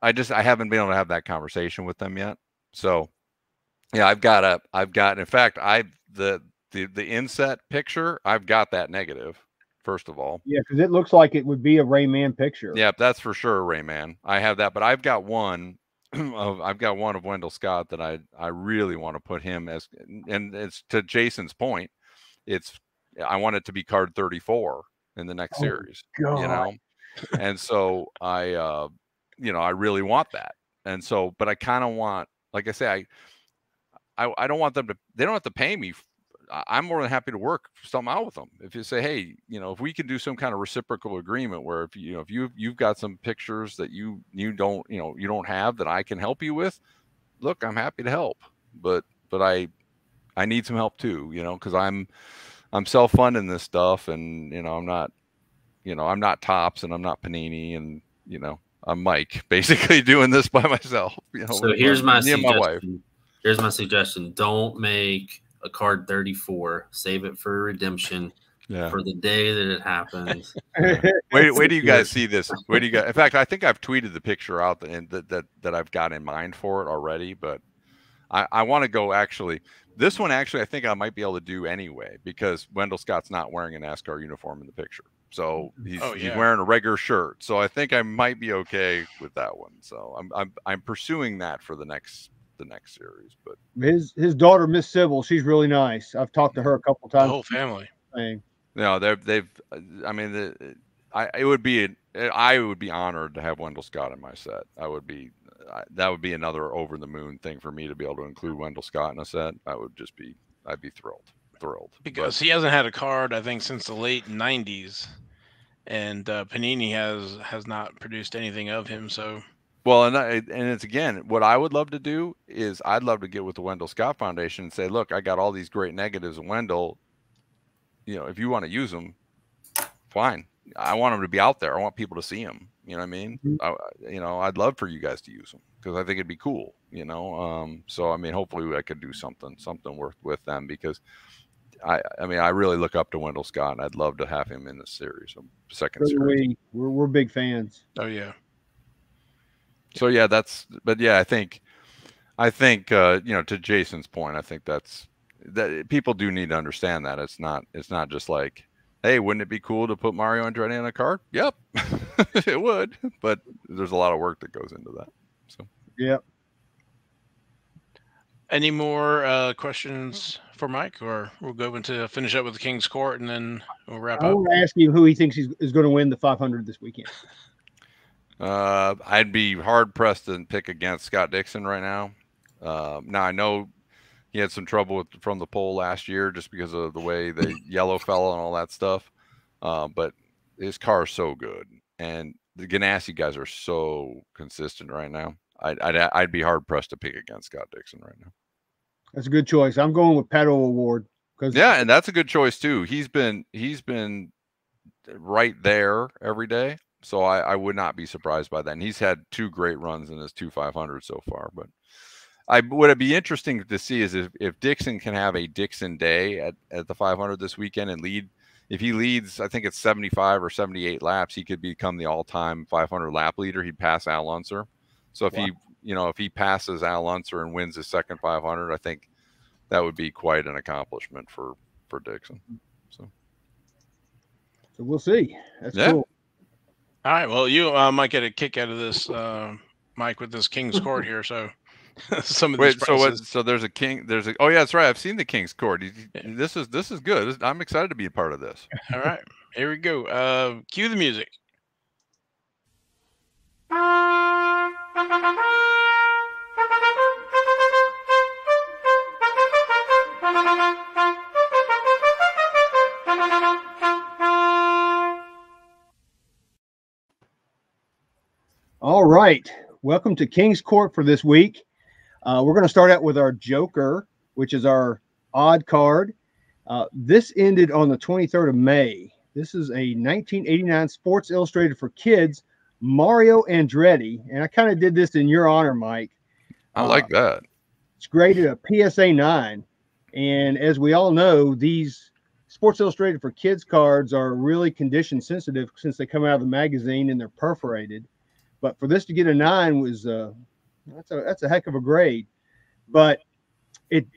haven't been able to have that conversation with them yet. So yeah, in fact, the inset picture, I've got that negative, first of all. Yeah, because it looks like it would be a Rayman picture. Yeah, that's for sure, Rayman. I have that, but I've got one of Wendell Scott that I really want to put him as, and it's to Jason's point, I want it to be card 34 in the next series, God. you know? And so I really want that. And so, but I kind of want, like I say, I don't want them to, they don't have to pay me. I'm more than happy to work something out with them. If you say, hey, you know, if we can do some kind of reciprocal agreement where if you've got some pictures that you don't have that I can help you with, look, I'm happy to help. But I need some help too, you know, because I'm self-funding this stuff, and I'm not Tops, and I'm not Panini, and I'm Mike, basically doing this by myself. So here's my me and my wife. suggestion. Here's my suggestion. Don't make a card 34. Save it for redemption for the day that it happens. Yeah. Wait do you guys see this? Wait do you guys? In fact, I think I've tweeted the picture out that I've got in mind for it already. But I want to go actually. This one actually, I think I might be able to do anyway, because Wendell Scott's not wearing a NASCAR uniform in the picture, so he's wearing a regular shirt. So I think I might be okay with that one. So I'm pursuing that for the next series. But his daughter, Miss Sybil, she's really nice. I've talked to her a couple times. The whole family. No, they've. I mean, I would be honored to have Wendell Scott in my set. That would be another over the moon thing for me to be able to include Wendell Scott in a set. I'd be thrilled. Because he hasn't had a card, I think, since the late '90s, and Panini has not produced anything of him. So. Well, and it's, again, what I would love to do is I'd love to get with the Wendell Scott Foundation and say, look, I got all these great negatives of Wendell. If you want to use them, fine. I want them to be out there. I want people to see them. You know what I mean? Mm-hmm. I'd love for you guys to use them, because I think it'd be cool. So I mean, hopefully I could do something worth with them, because I really look up to Wendell Scott, and I'd love to have him in the series, second series. We're big fans. Oh yeah. So yeah, I think to Jason's point, I think that people do need to understand that it's not just like, hey, wouldn't it be cool to put Mario Andretti on a card? Yep, it would, but there's a lot of work that goes into that. So yep. Any more questions for Mike, or we'll go into finish up with the King's Court and then we'll wrap up? I want to ask you who he thinks is going to win the 500 this weekend. I'd be hard pressed to pick against Scott Dixon right now. Now I know he had some trouble from the pole last year just because of the way the yellow fell and all that stuff. But his car is so good, and the Ganassi guys are so consistent right now. I'd be hard pressed to pick against Scott Dixon right now. That's a good choice. I'm going with Pato O'Ward. Yeah, and that's a good choice too. He's been right there every day. So I would not be surprised by that. And he's had 2 great runs in his 2 500 so far. But what it'd be interesting to see is if Dixon can have a Dixon day at the 500 this weekend and lead. If he leads, I think it's 75 or 78 laps, he could become the all-time 500 lap leader. He'd pass Al Unser. So if he passes Al Unser and wins his second 500, I think that would be quite an accomplishment for Dixon. So we'll see. That's Yeah. cool. All right. Well, you might get a kick out of this, Mike, with this King's Court here. So some of these wait, so what? prices. So there's a king. Oh yeah, that's right. I've seen the King's Court. Yeah. This is good. I'm excited to be a part of this. All right. Here we go. Cue the music. All right. Welcome to King's Court for this week. We're going to start out with our Joker, which is our odd card. This ended on the 23rd of May. This is a 1989 Sports Illustrated for Kids, Mario Andretti. And I kind of did this in your honor, Mike. I like that. It's graded a PSA 9. And as we all know, these Sports Illustrated for Kids cards are really condition sensitive since they come out of the magazine and they're perforated. But for this to get a 9 was that's a heck of a grade. But it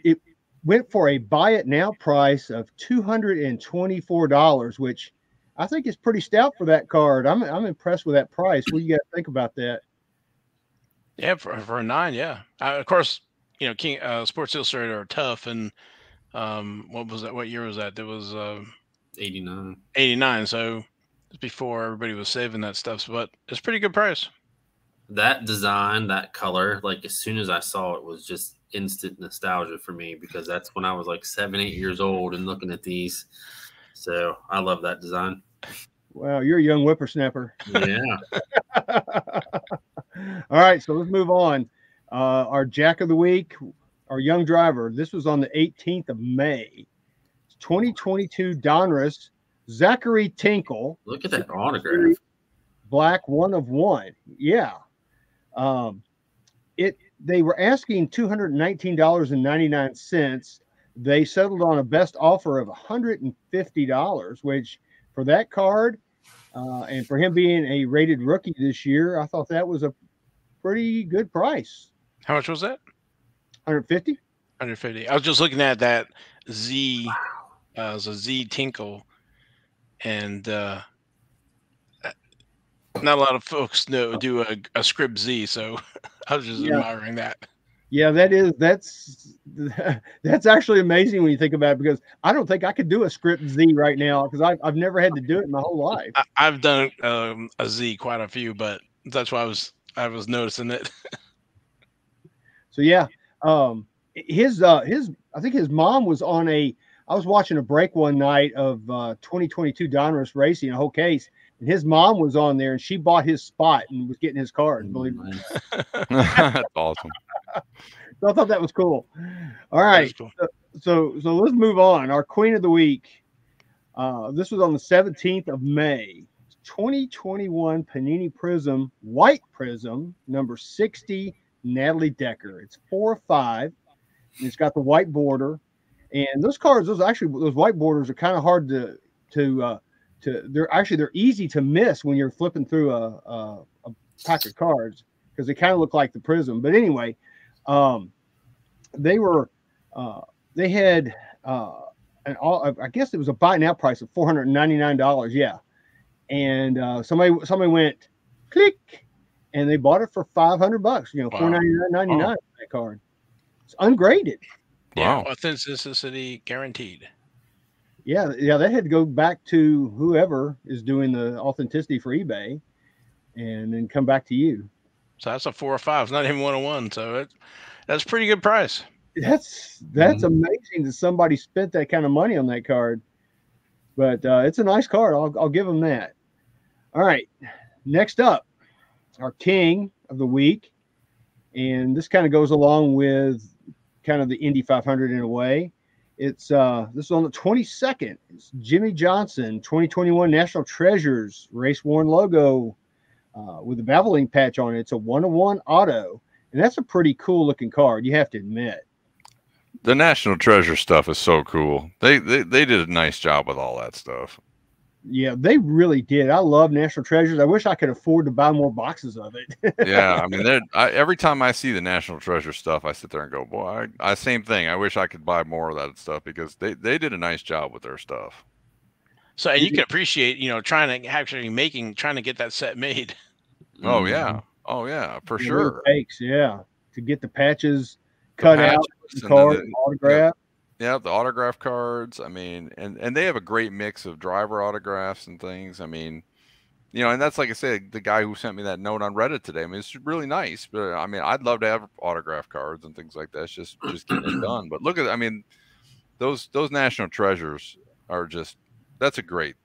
went for a buy it now price of $224, which I think is pretty stout for that card. I'm impressed with that price. What do you guys think about that? Yeah, for a 9, yeah. Of course, you know, King Sports Illustrated are tough, and what was that? What year was that? There was 89. 89. So it's before everybody was saving that stuff, but it's a pretty good price. That design, that color, like as soon as I saw it, was just instant nostalgia for me because that's when I was like 7, 8 years old and looking at these. So I love that design. Wow, you're a young whippersnapper. Yeah. All right, so let's move on. Our Jack of the Week, our young driver. This was on the 18th of May. 2022 Donruss, Zachary Tinkle. Look at that autograph. Black 1 of 1. Yeah. They were asking $219.99. They settled on a best offer of $150, which for that card and for him being a rated rookie this year, I thought that was a pretty good price. How much was that? 150. 150. I was just looking at that Z. It was a Z Tinkle, and not a lot of folks do a script Z, so I was just admiring that. Yeah, that's actually amazing when you think about it, because I don't think I could do a script Z right now because I've never had to do it in my whole life. I've done a Z quite a few, but that's why I was noticing it. So yeah, I think his mom was on I was watching a break one night of 2022 Donruss Racing, a whole case, and his mom was on there, and she bought his spot and was getting his card. Believe me. That's awesome. So I thought that was cool. All right, cool. So let's move on. Our Queen of the Week. This was on the 17th of May. 2021 Panini Prism White Prism number 60, Natalie Decker. It's 4 of 5. And it's got the white border. And those cards, those white borders are kind of hard to they're easy to miss when you're flipping through a pack of cards because they kind of look like the Prism. But anyway, they had I guess it was a buy now price of $499. Yeah. And somebody went click and they bought it for $500, you know, wow. $499.99 for that card. It's ungraded. Yeah, wow. Authenticity guaranteed. Yeah, that had to go back to whoever is doing the authenticity for eBay, and then come back to you. So that's a 4 or 5. It's not even 1 of 1. So that's a pretty good price. That's amazing that somebody spent that kind of money on that card. But it's a nice card. I'll give them that. All right, next up, our King of the Week, and this kind of goes along with kind of the Indy 500 in a way. It's this is on the 22nd. It's Jimmy Johnson 2021 National Treasures race worn logo with the Valvoline patch on it. It's a 1 of 1 auto, and that's a pretty cool looking card, you have to admit. The National Treasure stuff is so cool. They did a nice job with all that stuff. Yeah, they really did. I love National Treasures. I wish I could afford to buy more boxes of it. Yeah, I mean, every time I see the National Treasure stuff, I sit there and go, boy, I same thing. I wish I could buy more of that stuff because they did a nice job with their stuff. So, and you can appreciate, trying to get that set made. Oh yeah, oh yeah, for You know, what sure. it takes, to get the patches The cut out, patches the and then card, autograph. yeah, the autograph cards. I mean, and they have a great mix of driver autographs and things. I mean, and that's like I said, the guy who sent me that note on Reddit today. I mean, it's really nice, but I mean, I'd love to have autograph cards and things like that. It's just getting it done. But look at, I mean, those National Treasures are just that's a great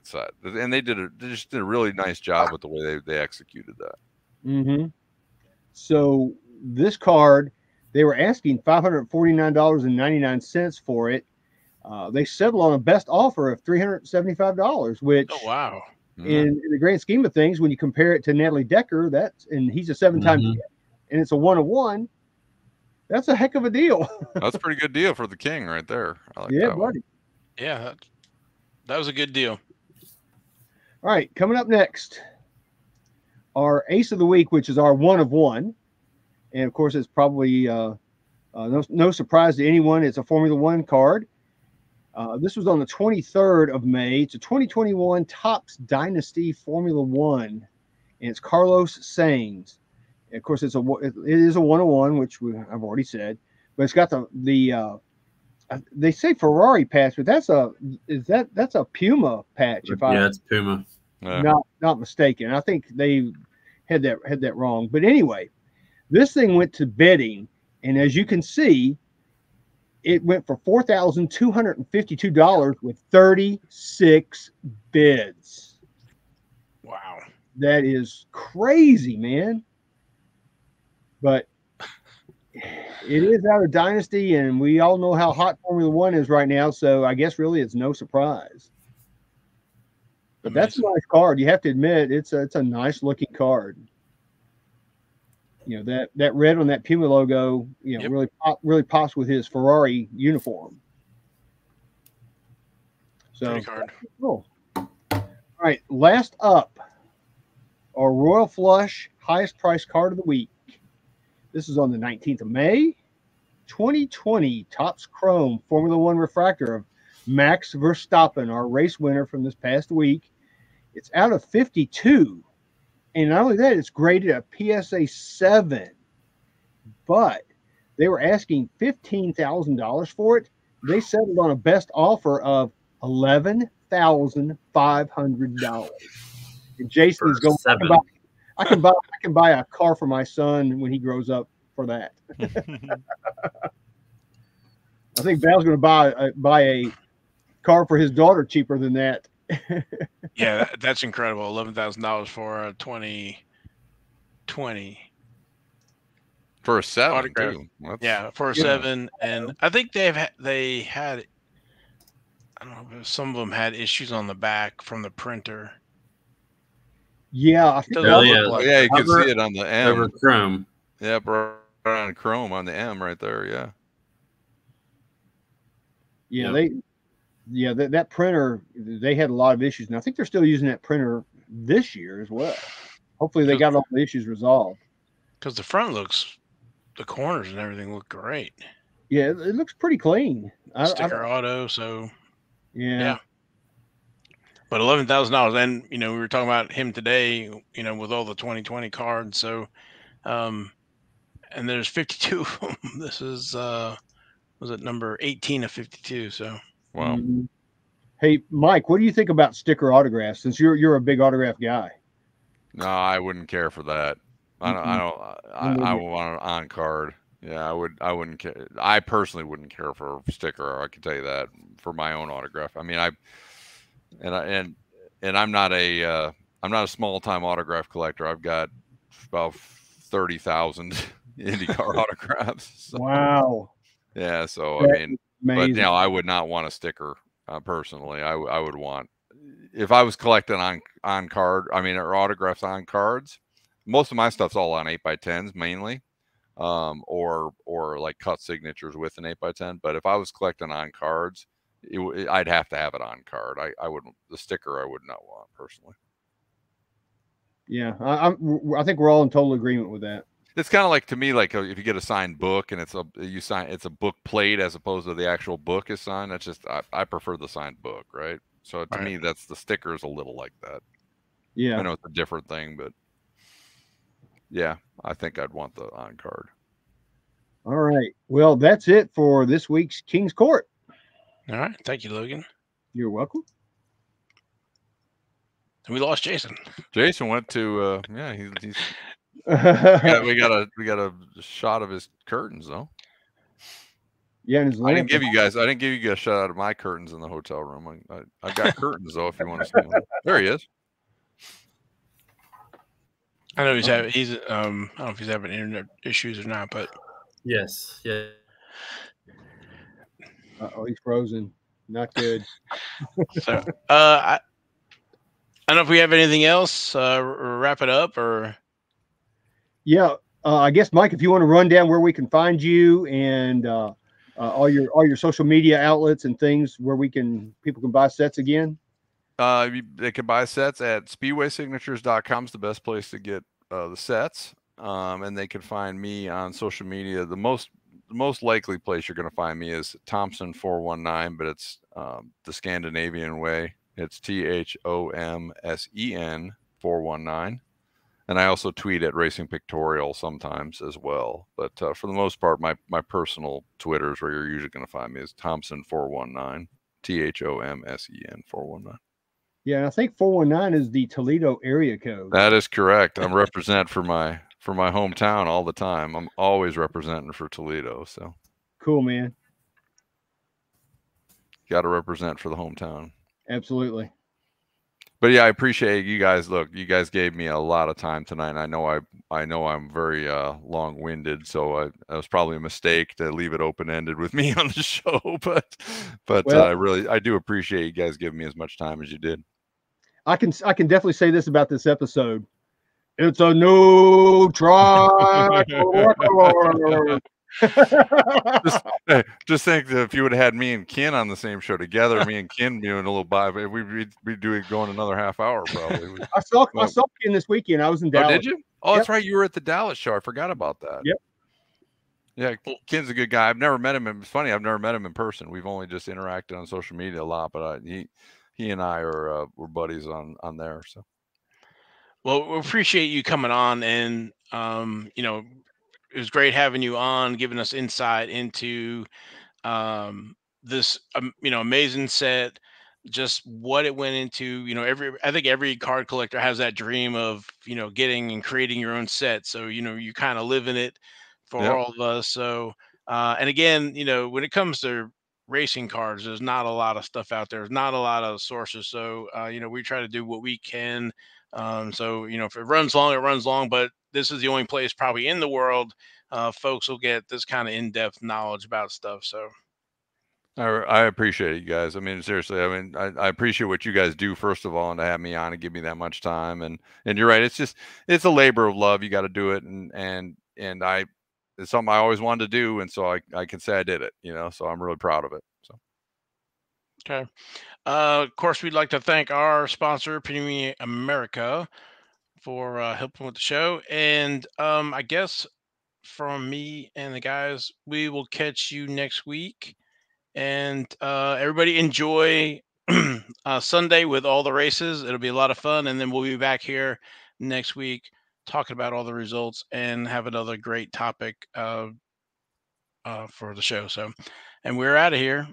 set, and they just did a really nice job with the way they executed that. Mm-hmm. So this card, they were asking $549.99 for it. They settled on a best offer of $375, which, Oh wow! in the grand scheme of things, when you compare it to Natalie Decker, and he's a 7-time champ, and it's a 1-of-1. That's a heck of a deal. That's a pretty good deal for the king right there. I like Yeah, that buddy. one. Yeah, that was a good deal. All right, coming up next, our ace of the week, which is our 1-of-1, and of course, it's probably no surprise to anyone. It's a Formula One card. This was on the 23rd of May. It's a 2021 Topps Dynasty Formula One, and it's Carlos Sainz. And of course, it is a 1-of-1, which I've already said, but it's got the they say Ferrari patch, but that's a Puma patch. It's Puma. Not mistaken. I think they had that wrong. But anyway, this thing went to bidding, and as you can see, it went for $4,252 with 36 bids. Wow. That is crazy, man. But it is out of Dynasty, and we all know how hot Formula One is right now, so I guess really it's no surprise. But that's a nice card. You have to admit, it's a nice looking card. That red on that Puma logo, really pops with his Ferrari uniform. So pretty card. Cool. All right, last up, our Royal Flush highest price card of the week. This is on the 19th of May, 2020 Topps Chrome Formula One refractor of Max Verstappen, our race winner from this past week. It's out of 52. And not only that, it's graded a PSA 7. But they were asking $15,000 for it. They settled on a best offer of $11,500. And Jason is going, I can buy a car for my son when he grows up for that. I think Val's going to buy a car for his daughter cheaper than that. Yeah, that's incredible. $11,000 for a 2020 for a 7 autograph. too. Yeah, for a 7, and I think they had. I don't know. Some of them had issues on the back from the printer. Yeah, you could see it on the M. Over chrome. Yeah, right on chrome on the M right there. Yeah. That printer, they had a lot of issues, and I think they're still using that printer this year as well. Hopefully, they got all the issues resolved. Because the front the corners and everything look great. Yeah, it looks pretty clean. Sticker auto, so yeah. But $11,000, and we were talking about him today, with all the 2020 cards. So, and there's 52 of them. This is was it number 18 of 52? So wow. Mm-hmm. Hey, Mike, what do you think about sticker autographs? Since you're a big autograph guy. No, I wouldn't care for that. I want an on card. Yeah, I wouldn't care. I personally wouldn't care for a sticker. I can tell you that for my own autograph. I mean, I'm not a small time autograph collector. I've got about 30,000 IndyCar autographs. So, wow. Yeah. So That's I mean, amazing. but I would not want a sticker personally. I would want, if I was collecting on card, or autographs on cards. Most of my stuff's all on 8x10s mainly, or like cut signatures with an 8x10. But if I was collecting on cards, I'd have to have it on card. I wouldn't, the sticker I would not want personally. Yeah, I think we're all in total agreement with that. It's kind of like, to me, like if you get a signed book and it's a book plate as opposed to the actual book is signed. That's just, I prefer the signed book, right? So to me, that's, the sticker is a little like that. Yeah, I know it's a different thing, but yeah, I think I'd want the on card. All right. Well, that's it for this week's King's Court. All right. Thank you, Logan. You're welcome. We lost Jason. Jason went to he's we got a shot of his curtains though. Yeah, and his I didn't give you guys a shot out of my curtains in the hotel room. I've got curtains though if you want to see them. There he is. I know he's I don't know if he's having internet issues or not, but yes, yeah. Oh, he's frozen. Not good. So I don't know if we have anything else. Wrap it up, or yeah. I guess, Mike, if you want to run down where we can find you and all your social media outlets and things where people can buy sets again. They can buy sets at speedwaysignatures.com is the best place to get the sets. And they can find me on social media. The most likely place you're going to find me is Thomsen 419, but it's the Scandinavian way. It's THOMSEN 419. And I also tweet at Racing Pictorial sometimes as well. But for the most part, my personal Twitters where you're usually going to find me is Thomsen 419, THOMSEN 419. Yeah, and I think 419 is the Toledo area code. That is correct. I'm represent for my hometown all the time. I'm always representing for Toledo. So cool, man. Got to represent for the hometown. Absolutely. But yeah, I appreciate you guys. Look, you guys gave me a lot of time tonight. And I know I'm very long-winded, so it was probably a mistake to leave it open-ended with me on the show. But well, I do appreciate you guys giving me as much time as you did. I can definitely say this about this episode. It's a new track. just think that if you would have had me and Ken on the same show together, me and Ken doing a little we'd do it going another half hour probably. I saw Ken this weekend. I was in Dallas. Oh, did you? Oh, that's right. You were at the Dallas show. I forgot about that. Yep. Yeah, Ken's a good guy. I've never met him. It's funny. I've never met him in person. We've only just interacted on social media a lot. But he and I we're buddies on there. So. Well, we appreciate you coming on, and it was great having you on, giving us insight into this amazing set, just what it went into. I think every card collector has that dream of getting and creating your own set, so you kind of live in it for all of us. So and again, when it comes to racing cards, there's not a lot of stuff out there. There's not a lot of sources, so we try to do what we can. So if it runs long, it runs long, but this is the only place probably in the world folks will get this kind of in-depth knowledge about stuff. So I appreciate it, you guys. I mean, seriously, I appreciate what you guys do, first of all, and to have me on and give me that much time. And you're right. It's a labor of love. You got to do it. And it's something I always wanted to do. And so I can say I did it, so I'm really proud of it. So. Okay. Of course, we'd like to thank our sponsor, Panini America, for helping with the show. And I guess from me and the guys, we will catch you next week. And everybody enjoy Sunday with all the races. It'll be a lot of fun. And then we'll be back here next week talking about all the results and have another great topic for the show. So, and we're out of here.